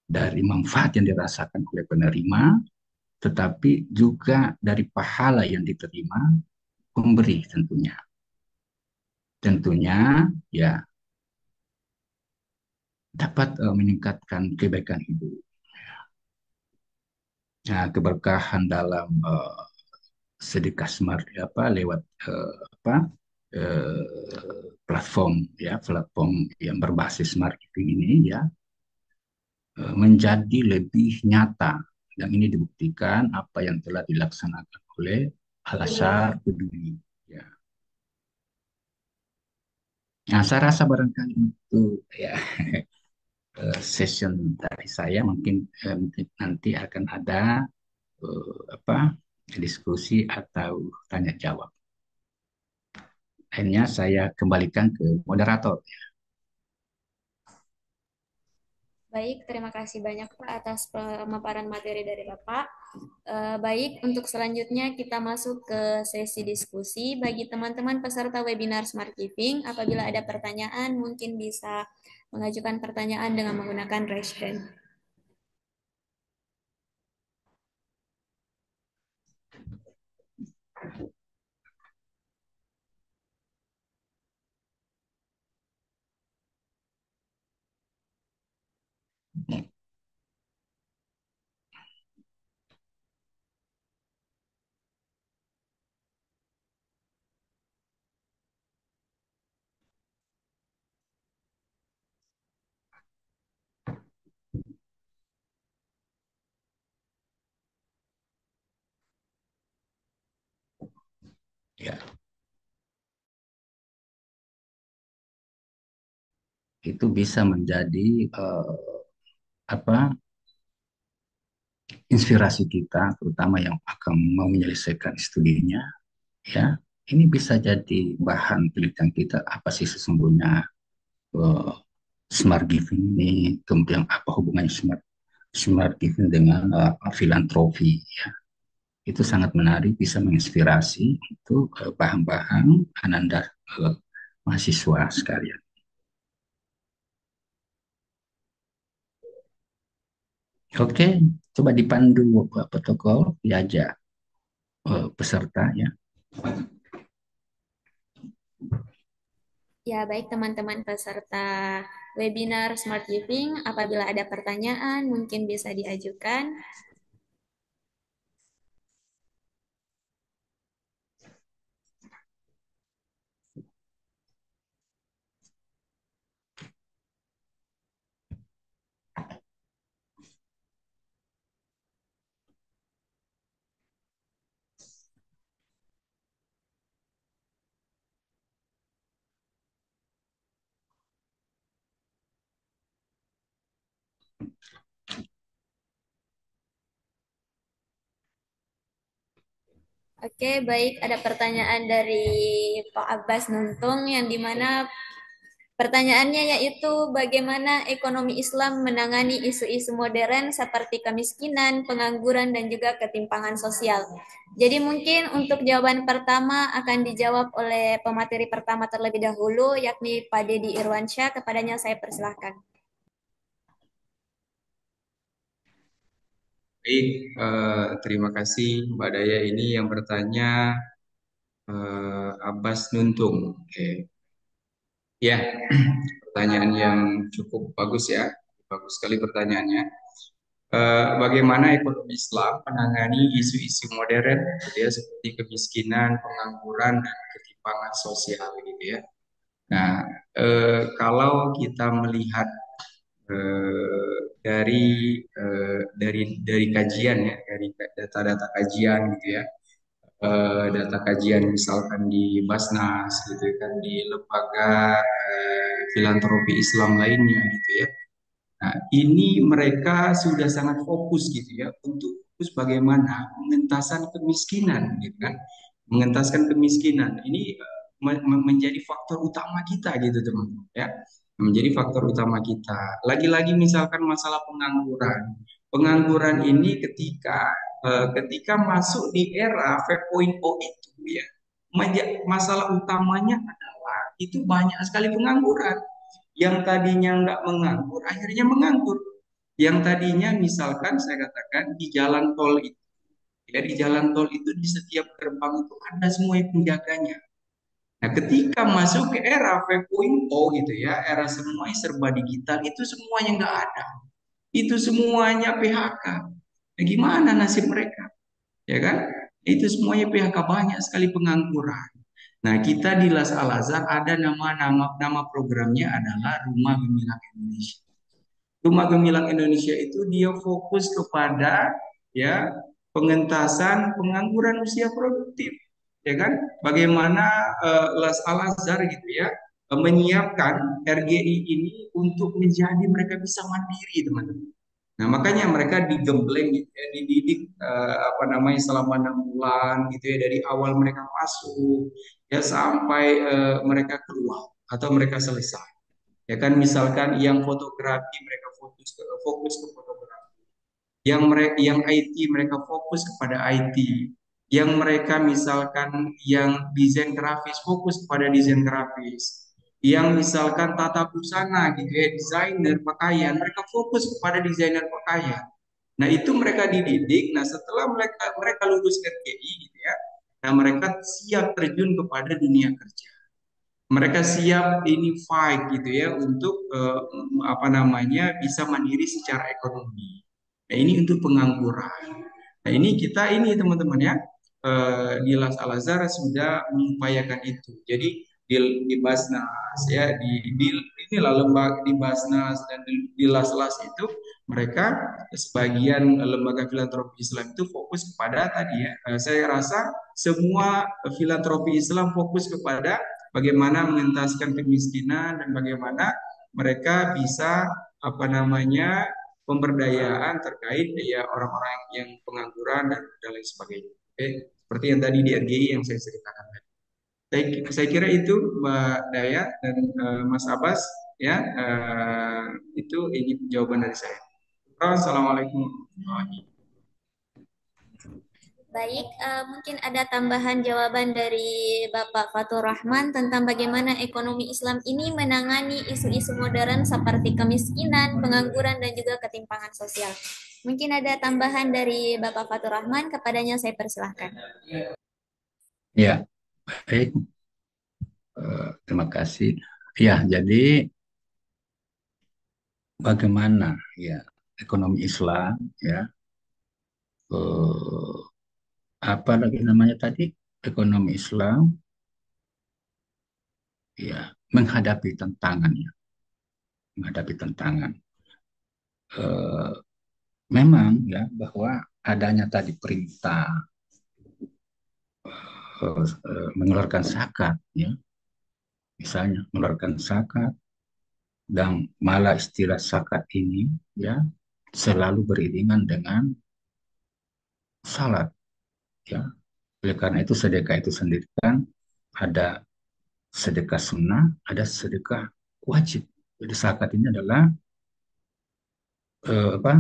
dari manfaat yang dirasakan oleh penerima, tetapi juga dari pahala yang diterima pemberi tentunya. Tentunya ya dapat meningkatkan kebaikan hidup. Nah, keberkahan dalam sedekah smart apa lewat apa platform ya platform yang berbasis smart giving ini ya menjadi lebih nyata dan ini dibuktikan apa yang telah dilaksanakan oleh Al-Azhar Peduli ya. Nah, saya rasa barangkali itu ya session dari saya mungkin nanti akan ada apa diskusi atau tanya jawab. Akhirnya saya kembalikan ke moderator. Baik, terima kasih banyak Pak atas pemaparan materi dari Bapak. Baik, untuk selanjutnya kita masuk ke sesi diskusi. Bagi teman-teman peserta webinar Smart Giving, apabila ada pertanyaan, mungkin bisa mengajukan pertanyaan dengan menggunakan raise hand. Ya, itu bisa menjadi apa inspirasi kita, terutama yang akan mau menyelesaikan studinya. Ya, ini bisa jadi bahan penelitian kita apa sih sesungguhnya eh, smart giving ini, kemudian apa hubungannya smart giving dengan filantropi. Ya. Itu sangat menarik, bisa menginspirasi untuk bahan-bahan ananda mahasiswa sekalian. Oke, coba dipandu protokol diajak peserta ya. Ya, baik teman-teman peserta webinar Smart Giving, apabila ada pertanyaan mungkin bisa diajukan. Oke, baik. Ada pertanyaan dari Pak Abbas Nuntung yang dimana Pertanyaannya yaitu bagaimana ekonomi Islam menangani isu-isu modern seperti kemiskinan, pengangguran, dan juga ketimpangan sosial. Jadi mungkin untuk jawaban pertama akan dijawab oleh pemateri pertama terlebih dahulu, yakni Pak Dedi Irwansyah. Kepadanya saya persilahkan. Baik, terima kasih Mbak Daya. Ini yang bertanya Abbas Nuntung. Oke. Ya, pertanyaan yang cukup bagus ya. Bagus sekali pertanyaannya. Bagaimana ekonomi Islam menangani isu-isu modern gitu ya, seperti kemiskinan, pengangguran, dan ketimpangan sosial gitu ya. Nah, kalau kita melihat dari kajian ya, dari data-data kajian gitu ya, data kajian misalkan di Basnas gitu kan, di lembaga filantropi Islam lainnya gitu ya. Nah, ini mereka sudah sangat fokus gitu ya untuk fokus bagaimana pengentasan kemiskinan gitu kan. Mengentaskan kemiskinan ini menjadi faktor utama kita gitu teman-teman ya. Menjadi faktor utama kita. Lagi-lagi misalkan masalah pengangguran. Pengangguran ini ketika masuk di era 5.0 itu ya. Masalah utamanya adalah itu banyak sekali pengangguran yang tadinya nggak menganggur, akhirnya menganggur. Yang tadinya misalkan saya katakan di jalan tol itu, ya di jalan tol itu di setiap gerbang itu ada semua penjaganya. Nah, ketika masuk ke era 5.0 gitu ya, era semuanya serba digital, itu semuanya nggak ada. Itu semuanya PHK. Nah, gimana nasib mereka? Ya kan? Itu semuanya PHK, banyak sekali pengangguran. Nah, kita di Las Al Azhar ada nama programnya adalah Rumah Gemilang Indonesia. Rumah Gemilang Indonesia itu dia fokus kepada ya pengentasan pengangguran usia produktif, ya kan? Bagaimana Las Al Azhar gitu ya menyiapkan RGI ini untuk menjadi mereka bisa mandiri, teman-teman. Nah, makanya mereka digembleng gitu ya, dididik apa namanya selama 6 bulan gitu ya, dari awal mereka masuk ya sampai mereka keluar atau mereka selesai. Ya kan, misalkan yang fotografi mereka fokus ke fotografi. Yang IT mereka fokus kepada IT. Yang mereka misalkan yang desain grafis fokus kepada desain grafis. Yang misalkan tata busana gitu ya, desainer pakaian, mereka fokus kepada desainer pakaian. Nah, itu mereka dididik. Nah, setelah mereka lulus RGI gitu ya, nah mereka siap terjun kepada dunia kerja. Mereka siap ini fight gitu ya untuk apa namanya bisa mandiri secara ekonomi. Nah, ini untuk pengangguran. Nah, ini kita ini teman-teman ya di Las Al Azhar sudah mengupayakan itu. Jadi di Basnas ya di inilah lembaga di Basnas dan di Las-Las itu mereka sebagian lembaga filantropi Islam itu fokus kepada tadi ya. Saya rasa semua filantropi Islam fokus kepada bagaimana mengentaskan kemiskinan dan bagaimana mereka bisa apa namanya pemberdayaan terkait ya orang-orang yang pengangguran dan lain sebagainya. Oke, seperti yang tadi di RGI yang saya ceritakan tadi. Saya kira itu Mbak Daya dan Mas Abbas ya itu ini jawaban dari saya. Assalamualaikum warahmatullahi wabarakatuh. Baik, mungkin ada tambahan jawaban dari Bapak Fatur Rahman tentang bagaimana ekonomi Islam ini menangani isu-isu modern seperti kemiskinan, pengangguran, dan juga ketimpangan sosial. Mungkin ada tambahan dari Bapak Fatur Rahman, kepadanya saya persilahkan. Ya, baik. Terima kasih. Ya, jadi bagaimana ya ekonomi Islam ya eh, apa lagi namanya tadi ekonomi Islam ya menghadapi tantangan ya menghadapi tantangan. Eh, Memang ya bahwa adanya tadi perintah mengeluarkan zakat ya misalnya mengeluarkan zakat dan malah istilah zakat ini ya selalu beriringan dengan salat ya. Oleh karena itu sedekah itu sendiri kan ada sedekah sunnah, ada sedekah wajib. Jadi zakat ini adalah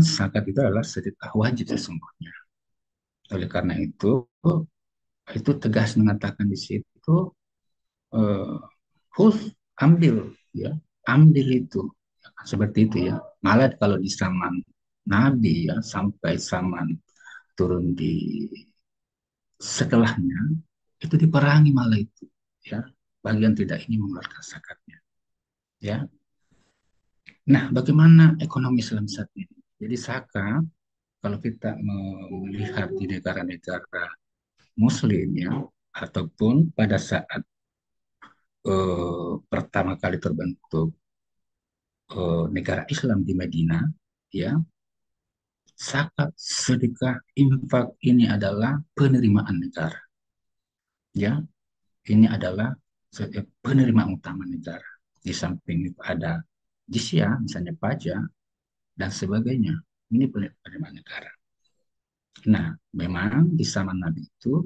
zakat itu adalah sedekah wajib sesungguhnya. Oleh karena itu tegas mengatakan di situ, eh, Hus, ambil, ya, ambil itu. Seperti itu ya. Malah kalau di zaman Nabi ya, sampai zaman turun di setelahnya, itu diperangi malah itu. Ya, bagian tidak ingin mengeluarkan zakatnya. Ya. Nah, bagaimana ekonomi Islam saat ini? Jadi zakat, kalau kita melihat di negara-negara Muslim ya, ataupun pada saat pertama kali terbentuk negara Islam di Madinah, ya, zakat, sedekah, infak ini adalah penerimaan negara. Ya, ini adalah penerimaan utama negara. Di samping itu ada jizyah, misalnya pajak dan sebagainya. Ini penerimaan negara. Nah, memang di zaman Nabi itu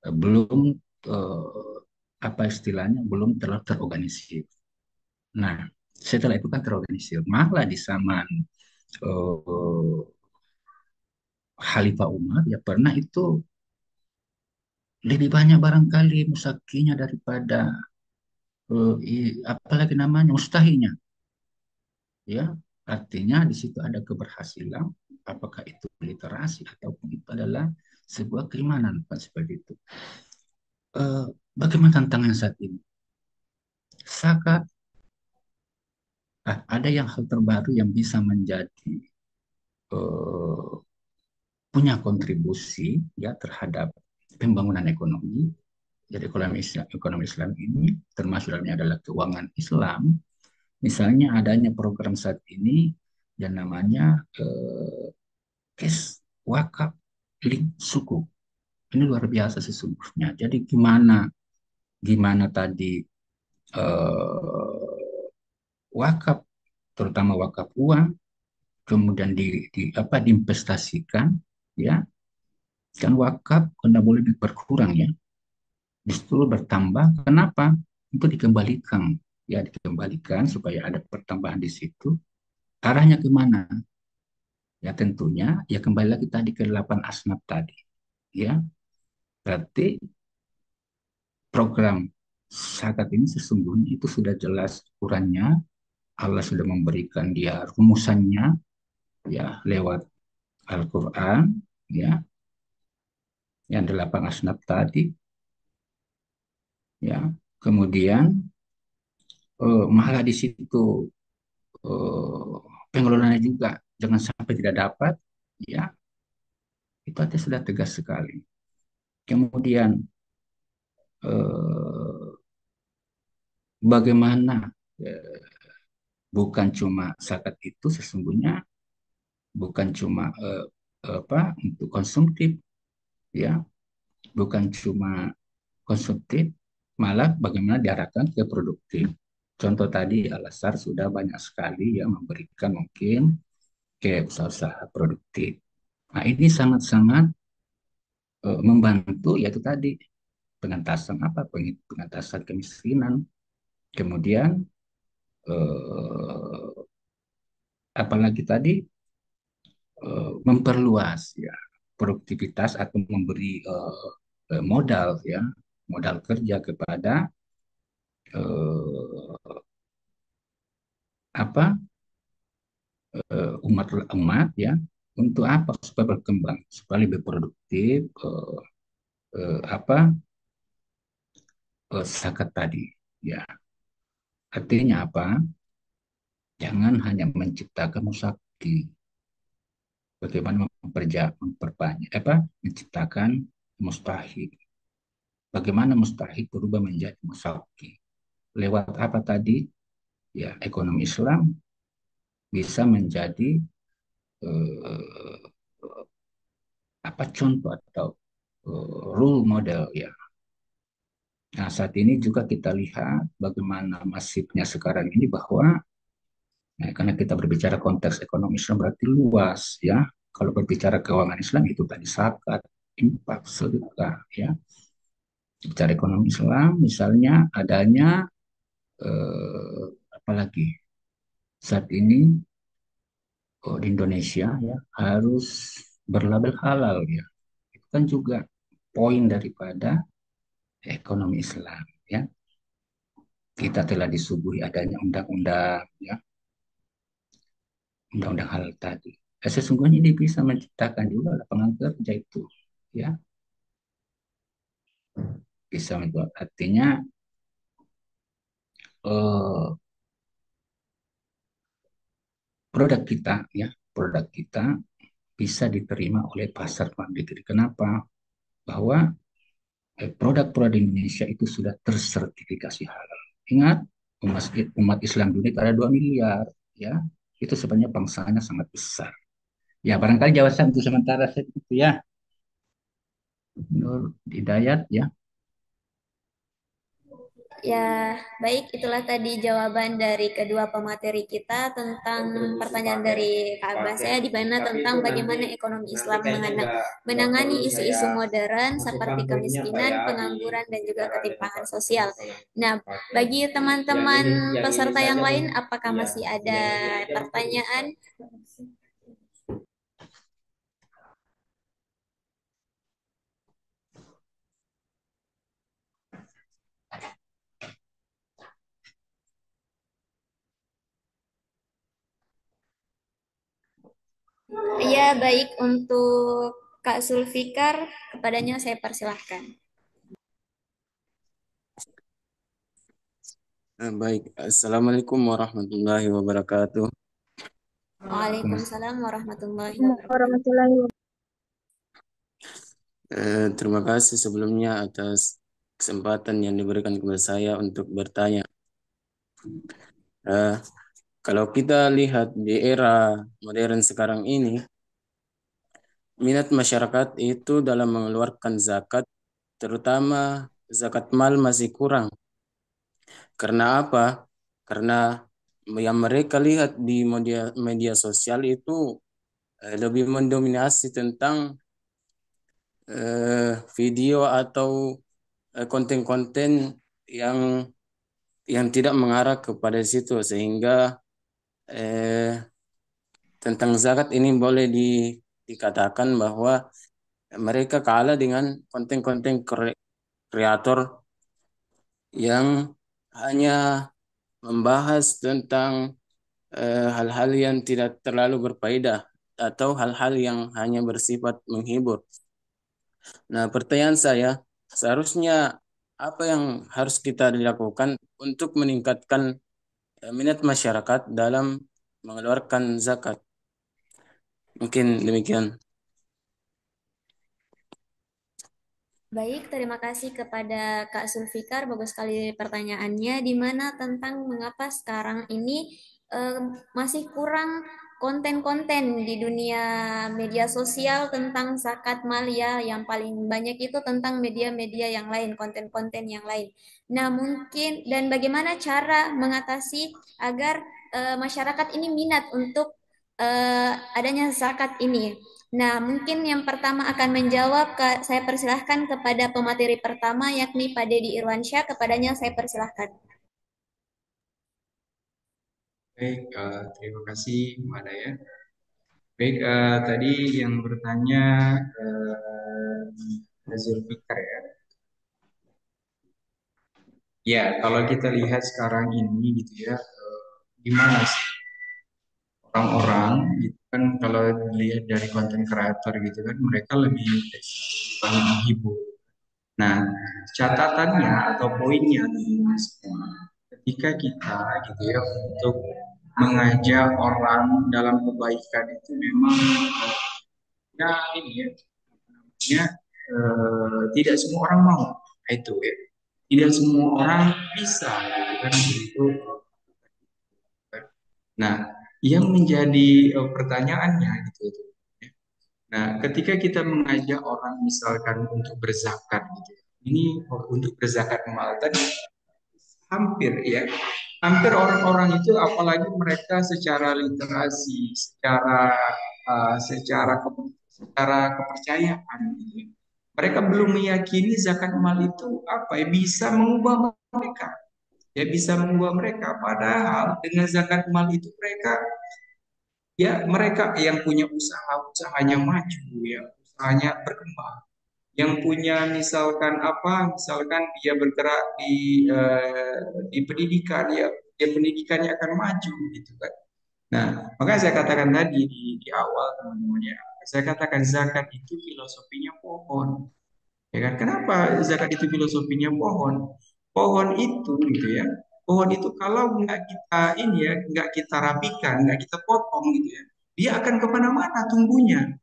belum eh, apa istilahnya belum terlalu terorganisir. Nah, setelah itu kan terorganisir. Malah di zaman eh, Khalifah Umar ya pernah itu lebih banyak barangkali musakinya daripada apalagi namanya mustahinya, ya, artinya di situ ada keberhasilan, apakah itu literasi ataupun itu adalah sebuah keimanan, Pak, seperti itu. Eh, Bagaimana tantangan saat ini? Saka ada yang hal terbaru yang bisa menjadi eh, punya kontribusi ya terhadap pembangunan ekonomi. Jadi ekonomi Islam ini termasuk dalamnya adalah keuangan Islam. Misalnya adanya program saat ini yang namanya cash wakaf link suku. Ini luar biasa sesungguhnya. Jadi gimana gimana tadi wakaf, terutama wakaf uang, kemudian diinvestasikan, ya, kan wakaf karena boleh berkurang ya, justru bertambah. Kenapa? Itu dikembalikan, ya, dikembalikan supaya ada pertambahan di situ. Arahnya kemana? Ya tentunya ya kembali lagi tadi ke 8 asnaf tadi. Ya, berarti program zakat ini sesungguhnya itu sudah jelas ukurannya. Allah sudah memberikan dia rumusannya ya lewat Al-Qur'an, ya, yang 8 asnaf tadi, ya. Kemudian malah di situ eh, pengelolaannya juga jangan sampai tidak dapat, ya, itu artinya sudah tegas sekali. Kemudian eh, bagaimana eh, bukan cuma zakat itu sesungguhnya bukan cuma untuk konsumtif, ya, bukan cuma konsumtif, malah bagaimana diarahkan ke produktif. Contoh tadi Al-Azhar sudah banyak sekali yang memberikan mungkin ke usaha-usaha produktif. Nah, ini sangat-sangat membantu yaitu tadi pengentasan pengentasan kemiskinan. Kemudian eh, apalagi tadi memperluas ya produktivitas atau memberi modal ya modal kerja kepada eh, apa umat ya untuk apa supaya berkembang supaya lebih produktif apa zakat tadi ya artinya apa jangan hanya menciptakan musakti bagaimana memperbanyak menciptakan mustahil bagaimana mustahil berubah menjadi musakti lewat apa tadi ya ekonomi Islam bisa menjadi eh, apa contoh atau role model ya. Nah, saat ini juga kita lihat bagaimana masifnya sekarang ini bahwa karena kita berbicara konteks ekonomi Islam berarti luas ya. Kalau berbicara keuangan Islam itu tadi zakat, infak, sedekah ya. Bicara ekonomi Islam misalnya adanya eh, apalagi saat ini di Indonesia ya harus berlabel halal ya. Itu kan juga poin daripada ekonomi Islam ya. Kita telah disuguhi adanya undang-undang ya, undang-undang halal tadi. Sesungguhnya dia bisa menciptakan juga lapangan kerja itu ya, bisa membuat artinya eh, produk kita ya, produk kita bisa diterima oleh pasar luar negeri. Kenapa? Bahwa produk-produk Indonesia itu sudah tersertifikasi halal. Ingat, umat Islam dunia itu ada 2 miliar, ya. Itu sebenarnya bangsanya sangat besar. Ya, barangkali jawaban untuk sementara itu ya. Nur Hidayat ya. Ya, baik, itulah tadi jawaban dari kedua pemateri kita tentang pertanyaan dari Kak Abbas saya di mana tentang bagaimana ekonomi Islam menangani isu-isu modern seperti kemiskinan, pengangguran, dan juga ketimpangan sosial. Nah, bagi teman-teman peserta yang lain, apakah masih ada pertanyaan? Ya, baik, untuk Kak Zulfikar, kepadanya saya persilahkan. Baik, Assalamualaikum warahmatullahi wabarakatuh. Waalaikumsalam warahmatullahi wabarakatuh. Warahmatullahi Terima kasih sebelumnya atas kesempatan yang diberikan kepada saya untuk bertanya. Eh, Kalau kita lihat di era modern sekarang ini, minat masyarakat itu dalam mengeluarkan zakat, terutama zakat mal masih kurang. Karena apa? Karena yang mereka lihat di media media sosial itu lebih mendominasi tentang video atau konten-konten yang tidak mengarah kepada situ, sehingga eh, tentang zakat ini boleh dikatakan bahwa mereka kalah dengan konten-konten kreator yang hanya membahas tentang hal-hal yang tidak terlalu berfaedah atau hal-hal yang hanya bersifat menghibur. Nah, pertanyaan saya, seharusnya apa yang harus kita lakukan untuk meningkatkan minat masyarakat dalam mengeluarkan zakat? Mungkin demikian. Baik, terima kasih kepada Kak Zulfikar. Bagus sekali pertanyaannya, di mana tentang mengapa sekarang ini masih kurang konten-konten di dunia media sosial tentang zakat mal ya. Yang paling banyak itu tentang media-media yang lain, konten-konten yang lain. Nah, mungkin dan bagaimana cara mengatasi agar masyarakat ini minat untuk adanya zakat ini. Nah, mungkin yang pertama akan menjawab, saya persilahkan kepada pemateri pertama, yakni Pak Dedi Irwansyah. Kepadanya saya persilahkan. Baik, terima kasih Mbak Daya. Baik, tadi yang bertanya Zulfikar ya. Ya, kalau kita lihat sekarang ini gitu ya, gimana sih orang-orang gitu kan kalau dilihat dari konten kreator gitu kan mereka lebih banyak menghibur. Nah, catatannya atau poinnya teman-teman semua, ketika kita gitu ya untuk mengajak orang dalam kebaikan itu memang ya ini ya tidak semua orang mau. Nah, itu ya tidak semua orang bisa gitu kan itu. Nah, yang menjadi pertanyaannya gitu. Nah, ketika kita mengajak orang misalkan untuk berzakat gitu, ini untuk berzakat mal tadi hampir ya, hampir orang-orang itu apalagi mereka secara literasi, secara kepercayaan gitu ya, mereka belum meyakini zakat mal itu apa ya bisa mengubah mereka. ya bisa membuat mereka. Padahal dengan zakat mal itu mereka yang punya usaha, usahanya maju, ya, usahanya berkembang. Yang punya misalkan apa, misalkan dia bergerak di pendidikan, ya pendidikannya akan maju gitu kan. Nah, makanya saya katakan tadi di awal teman-teman, ya, saya katakan zakat itu filosofinya pohon. Ya kan? Kenapa zakat itu filosofinya pohon? Pohon itu gitu ya. Pohon itu kalau nggak kita ini ya, nggak kita rapikan, nggak kita potong gitu ya, dia akan kemana-mana tumbuhnya.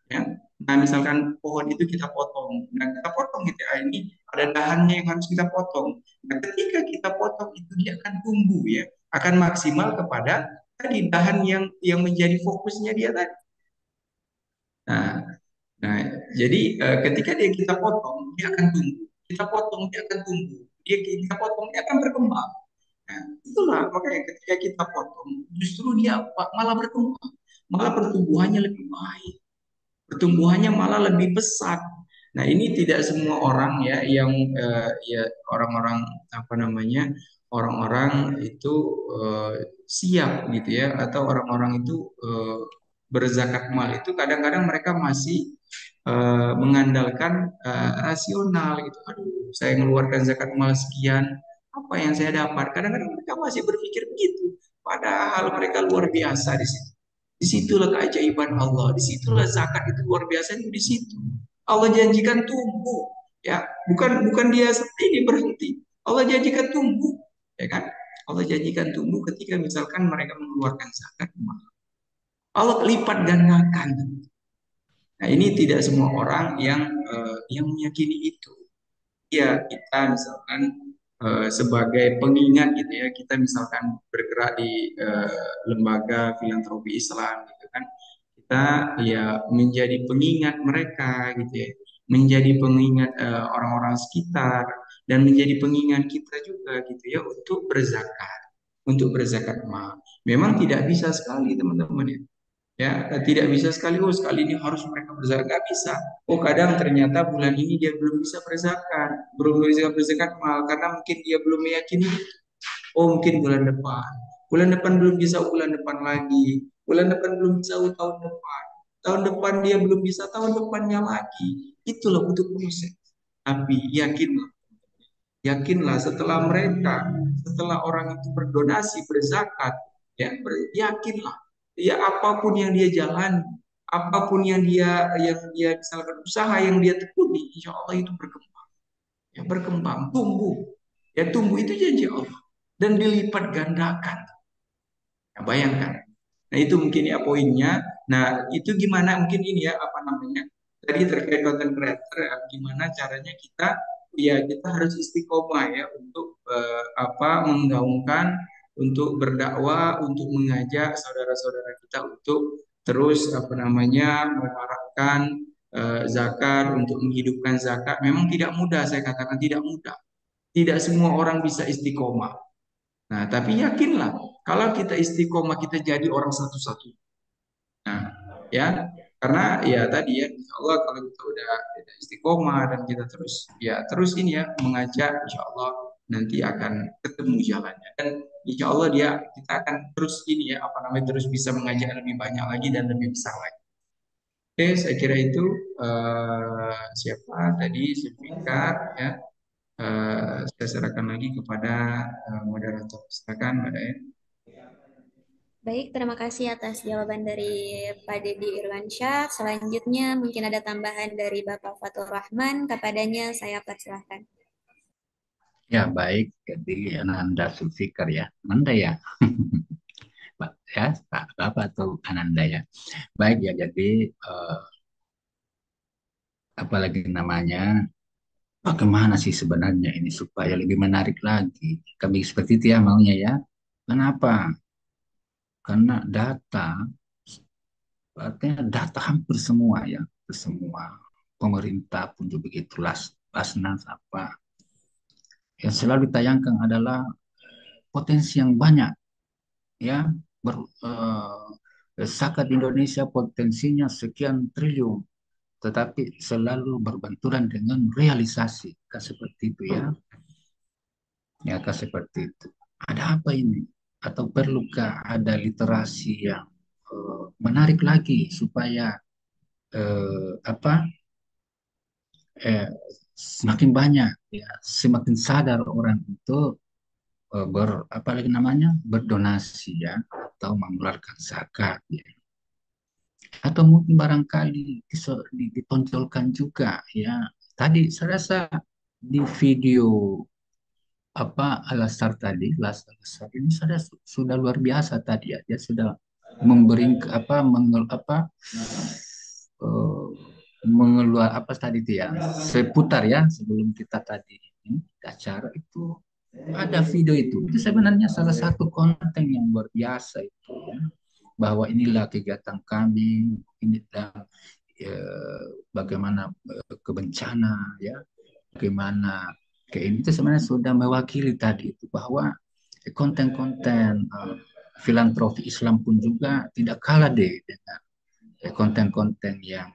Ya. Nah, misalkan pohon itu kita potong, nah kita potong gitu ya, ini ada dahannya yang harus kita potong. Nah, ketika kita potong itu dia akan tumbuh ya, akan maksimal kepada tadi dahan yang menjadi fokusnya dia tadi. Nah, Nah, jadi ketika kita potong, dia akan tumbuh. Kita potong, dia akan tumbuh. Kita potong, dia akan berkembang. Nah, itulah makanya ketika kita potong, justru dia malah berkembang, malah pertumbuhannya lebih baik, pertumbuhannya malah lebih pesat. Nah, ini tidak semua orang ya yang ya orang-orang apa namanya orang-orang itu siap gitu ya, atau orang-orang itu berzakat mal itu kadang-kadang mereka masih mengandalkan rasional gitu. Aduh, saya mengeluarkan zakat mal sekian, apa yang saya dapat? Kadang-kadang mereka masih berpikir begitu. Padahal mereka luar biasa di situ. Disitulah keajaiban Allah. Disitulah zakat itu luar biasa itu di situ. Allah janjikan tumbuh, ya bukan dia seperti ini berhenti. Allah janjikan tumbuh, ya kan? Allah janjikan tumbuh ketika misalkan mereka mengeluarkan zakat. Allah lipat gandakan. Nah, ini tidak semua orang yang meyakini itu. Ya, kita misalkan sebagai pengingat gitu ya, kita misalkan bergerak di lembaga filantropi Islam gitu kan, kita ya menjadi pengingat mereka gitu ya, menjadi pengingat orang-orang sekitar dan menjadi pengingat kita juga gitu ya untuk berzakat mal. Memang tidak bisa sekali teman-teman ya. Ya, tidak bisa sekali, oh sekali ini harus mereka berzakat, nggak bisa. Oh kadang ternyata bulan ini dia belum bisa berzakat, belum bisa berzakat mal karena mungkin dia belum meyakini. Oh mungkin bulan depan belum bisa, bulan depan lagi, bulan depan belum bisa, tahun depan dia belum bisa, tahun depannya lagi. Itulah butuh proses. Tapi yakinlah setelah orang itu berdonasi, berzakat, yakinlah, ya apapun yang dia jalani, apapun yang dia misalkan usaha yang dia tekuni, insya Allah itu berkembang, ya berkembang, tumbuh, ya tumbuh itu janji Allah dan dilipat gandakan. Ya, bayangkan. Nah itu mungkin ya poinnya. Nah itu gimana mungkin ini ya apa namanya tadi terkait content creator ya, gimana caranya kita harus istiqomah ya untuk menggaungkan, untuk berdakwah, untuk mengajak saudara-saudara kita untuk terus apa namanya menerapkan zakat, untuk menghidupkan zakat. Memang tidak mudah, saya katakan tidak mudah. Tidak semua orang bisa istiqomah. Nah, tapi yakinlah kalau kita istiqomah kita jadi orang satu-satu. Nah, ya, karena ya tadi ya, insya Allah kalau kita udah istiqomah dan kita terus ini ya mengajak, insya Allah nanti akan ketemu jalannya dan insya Allah kita akan terus ini ya apa namanya terus bisa mengajak lebih banyak lagi dan lebih besar lagi. Oke, saya kira itu siapa tadi Sulfika ya. Saya serahkan lagi kepada moderator. Silakan, Mbak Dayan. Baik, terima kasih atas jawaban dari Pak Deddy Irwansyah. Selanjutnya mungkin ada tambahan dari Bapak Fatur Rahman. Kepadanya saya persilahkan. Ya, baik. Jadi Ananda Sulfikar ya. Ananda ya. Pak ya, Pak Bapak atau Ananda ya. Baik ya, jadi apalagi namanya, bagaimana sih sebenarnya ini supaya lebih menarik lagi. Kami seperti itu ya maunya ya. Kenapa? Karena artinya data hampir semua ya, semua pemerintah pun juga begitu, Lasnas apa yang selalu ditayangkan adalah potensi yang banyak ya. ber, Zakat di Indonesia potensinya sekian triliun, tetapi selalu berbenturan dengan realisasi kan seperti itu ya. Ya, kah seperti itu. Ada apa ini? Atau perlukah ada literasi yang menarik lagi supaya apa semakin banyak ya, semakin sadar orang itu apa lagi namanya berdonasi ya atau mengeluarkan zakat ya. Atau mungkin barangkali ditonjolkan juga ya. Tadi saya rasa di video apa Alasar tadi, Alasar ini sudah luar biasa tadi ya. Dia sudah memberi apa eh, mengeluar apa tadi itu ya seputar ya sebelum kita tadi ini acara itu ada video itu sebenarnya salah satu konten yang luar biasa itu ya bahwa inilah kegiatan kami ini bagaimana kebencana ya bagaimana kayak ini itu sebenarnya sudah mewakili tadi itu bahwa konten-konten filantropi Islam pun juga tidak kalah deh dengan konten-konten yang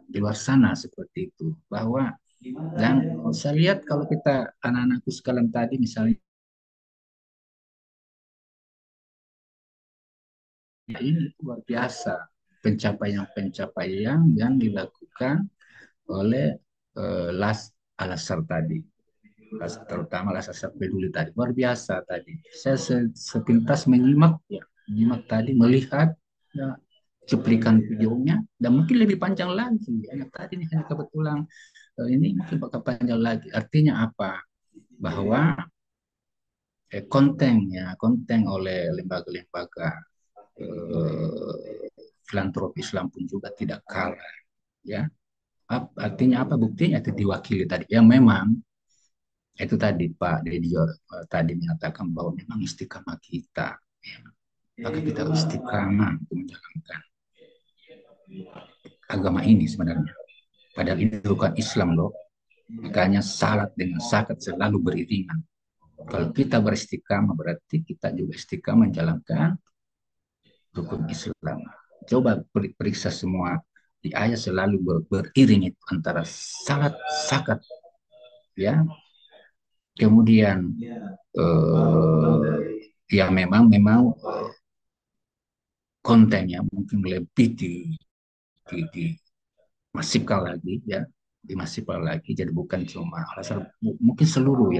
di luar sana seperti itu bahwa dan saya lihat kalau kita anak-anakku sekalian tadi misalnya ini luar biasa pencapaian-pencapaian yang dilakukan oleh Las Al-Azhar tadi terutama Las Al-Azhar peduli tadi luar biasa tadi saya sepintas menyimak ya menyimak tadi melihat ya, cuplikan videonya dan mungkin lebih panjang lagi ya tadi ini hanya kebetulan ini mungkin bakal panjang lagi artinya apa bahwa konten oleh lembaga-lembaga filantropi Islam pun juga tidak kalah ya artinya apa buktinya itu diwakili tadi ya memang itu tadi Pak Dedio tadi menyatakan bahwa memang istiqamah kita ya. Maka kita harus istiqamah untuk menjalankan agama ini sebenarnya padahal ini bukan Islam loh makanya salat dengan zakat selalu beriringan kalau kita beristiqamah berarti kita juga istiqamah menjalankan rukun Islam. Coba periksa semua di ayat selalu beriring itu antara salat zakat ya. Kemudian ya memang kontennya mungkin lebih dimasifkan lagi ya dimasifkan lagi jadi bukan cuma mungkin seluruh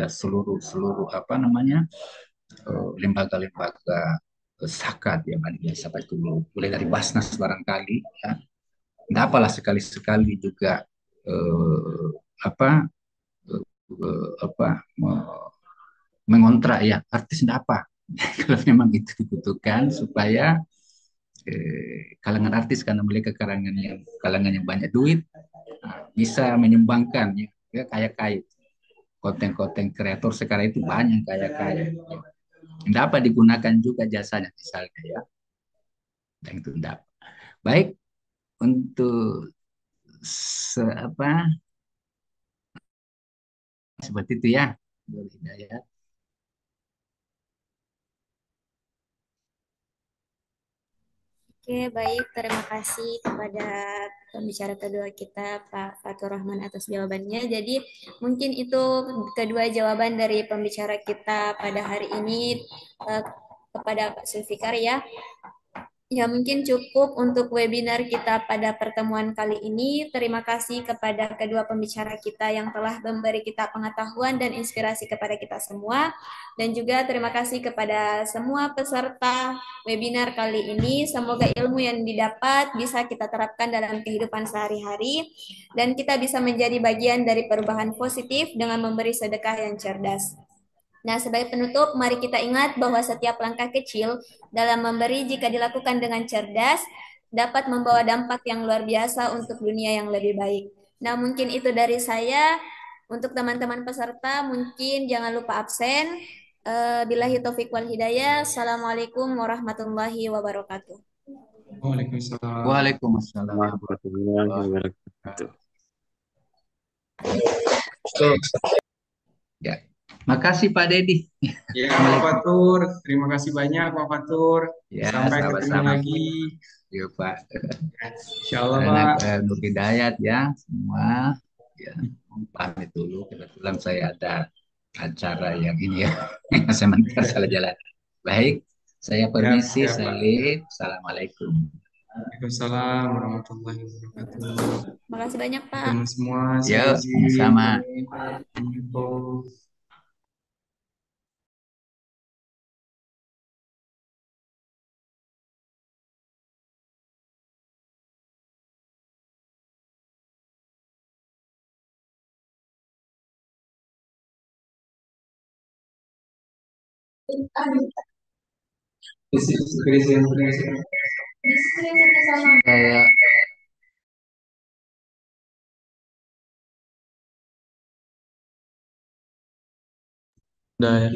apa namanya lembaga-lembaga zakat yang ada di Sabah itu mulai dari Basnas barangkali ya nggak apalah sekali-sekali juga eh, apa apa mengontrak ya artis nggak apa kalau memang itu dibutuhkan supaya kalangan artis karena mereka kalangan yang banyak duit bisa menyumbangkan ya kayak kaya konten-konten kreator sekarang itu banyak kaya-kaya dapat digunakan juga jasanya misalnya ya dan itu tidak baik untuk apa seperti itu ya Hidayat. Oke, baik. Terima kasih kepada pembicara kedua kita, Pak Fatur Rahman, atas jawabannya. Jadi, mungkin itu kedua jawaban dari pembicara kita pada hari ini kepada Pak Zulfikar ya. Ya, mungkin cukup untuk webinar kita pada pertemuan kali ini. Terima kasih kepada kedua pembicara kita yang telah memberi kita pengetahuan dan inspirasi kepada kita semua. Dan juga terima kasih kepada semua peserta webinar kali ini. Semoga ilmu yang didapat bisa kita terapkan dalam kehidupan sehari-hari. Dan kita bisa menjadi bagian dari perubahan positif dengan memberi sedekah yang cerdas. Nah, sebagai penutup, mari kita ingat bahwa setiap langkah kecil dalam memberi jika dilakukan dengan cerdas dapat membawa dampak yang luar biasa untuk dunia yang lebih baik. Nah, mungkin itu dari saya. Untuk teman-teman peserta, mungkin jangan lupa absen. Billahi taufik wal hidayah. Assalamualaikum warahmatullahi wabarakatuh. Waalaikumsalam. Waalaikumsalam warahmatullahi wabarakatuh. Ya, makasih Pak Dedi. Ya, Pak Fatur. Terima kasih banyak, Pak Fatur. Ya, Sampai ketemu sama-sama. lagi. Yuk Pak. Insya Allah, Pak. Nur Hidayat ya semua. Ya, pamit dulu. Kebetulan saya ada acara yang ini ya. Sementara salah jalan. Baik, saya Siap, permisi, siap. Salih. Assalamualaikum. Waalaikumsalam warahmatullahi wabarakatuh. Makasih banyak, Pak. Teman semua, saya Yuk, izin sama-sama. pamit. Assalamualaikum. Saya Udah ya.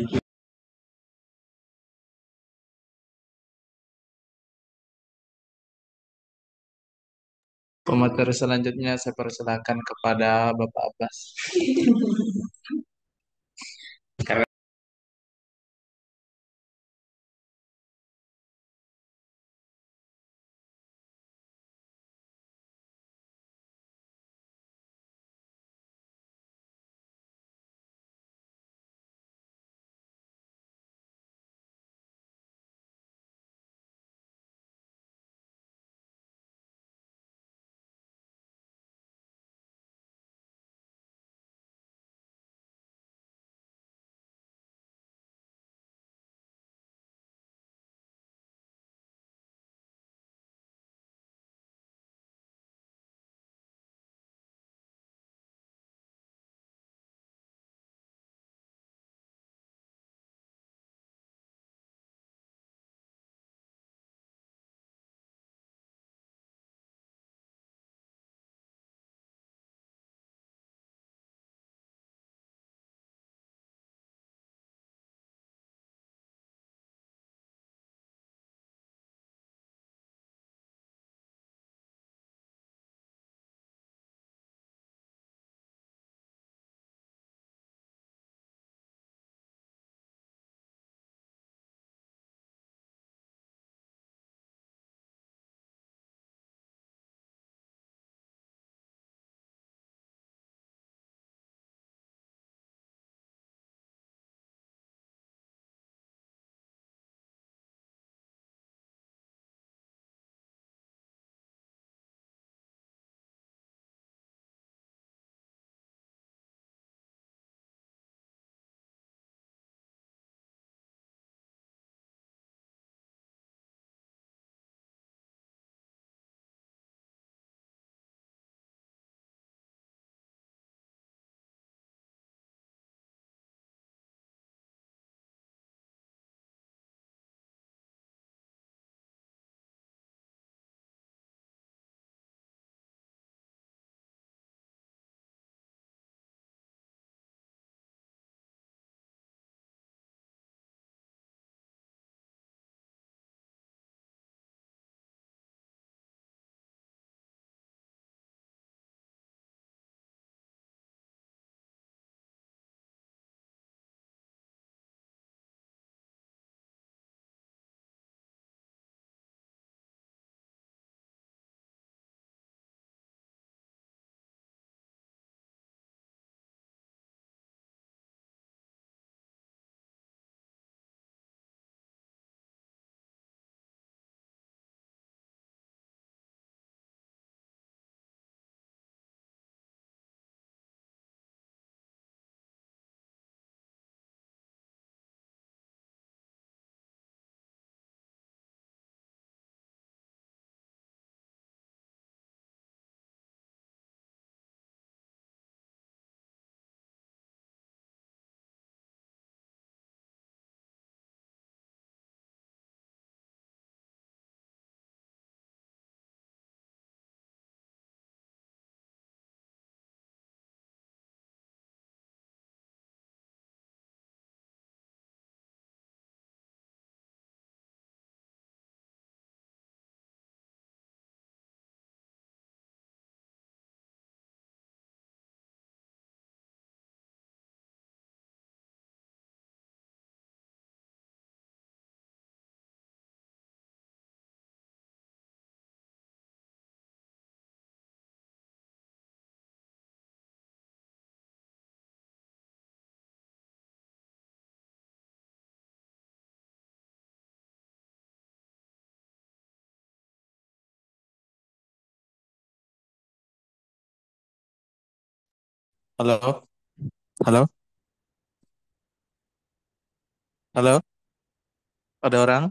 Pemateri selanjutnya saya persilakan kepada Bapak Abbas. Halo, halo, halo, ada orang?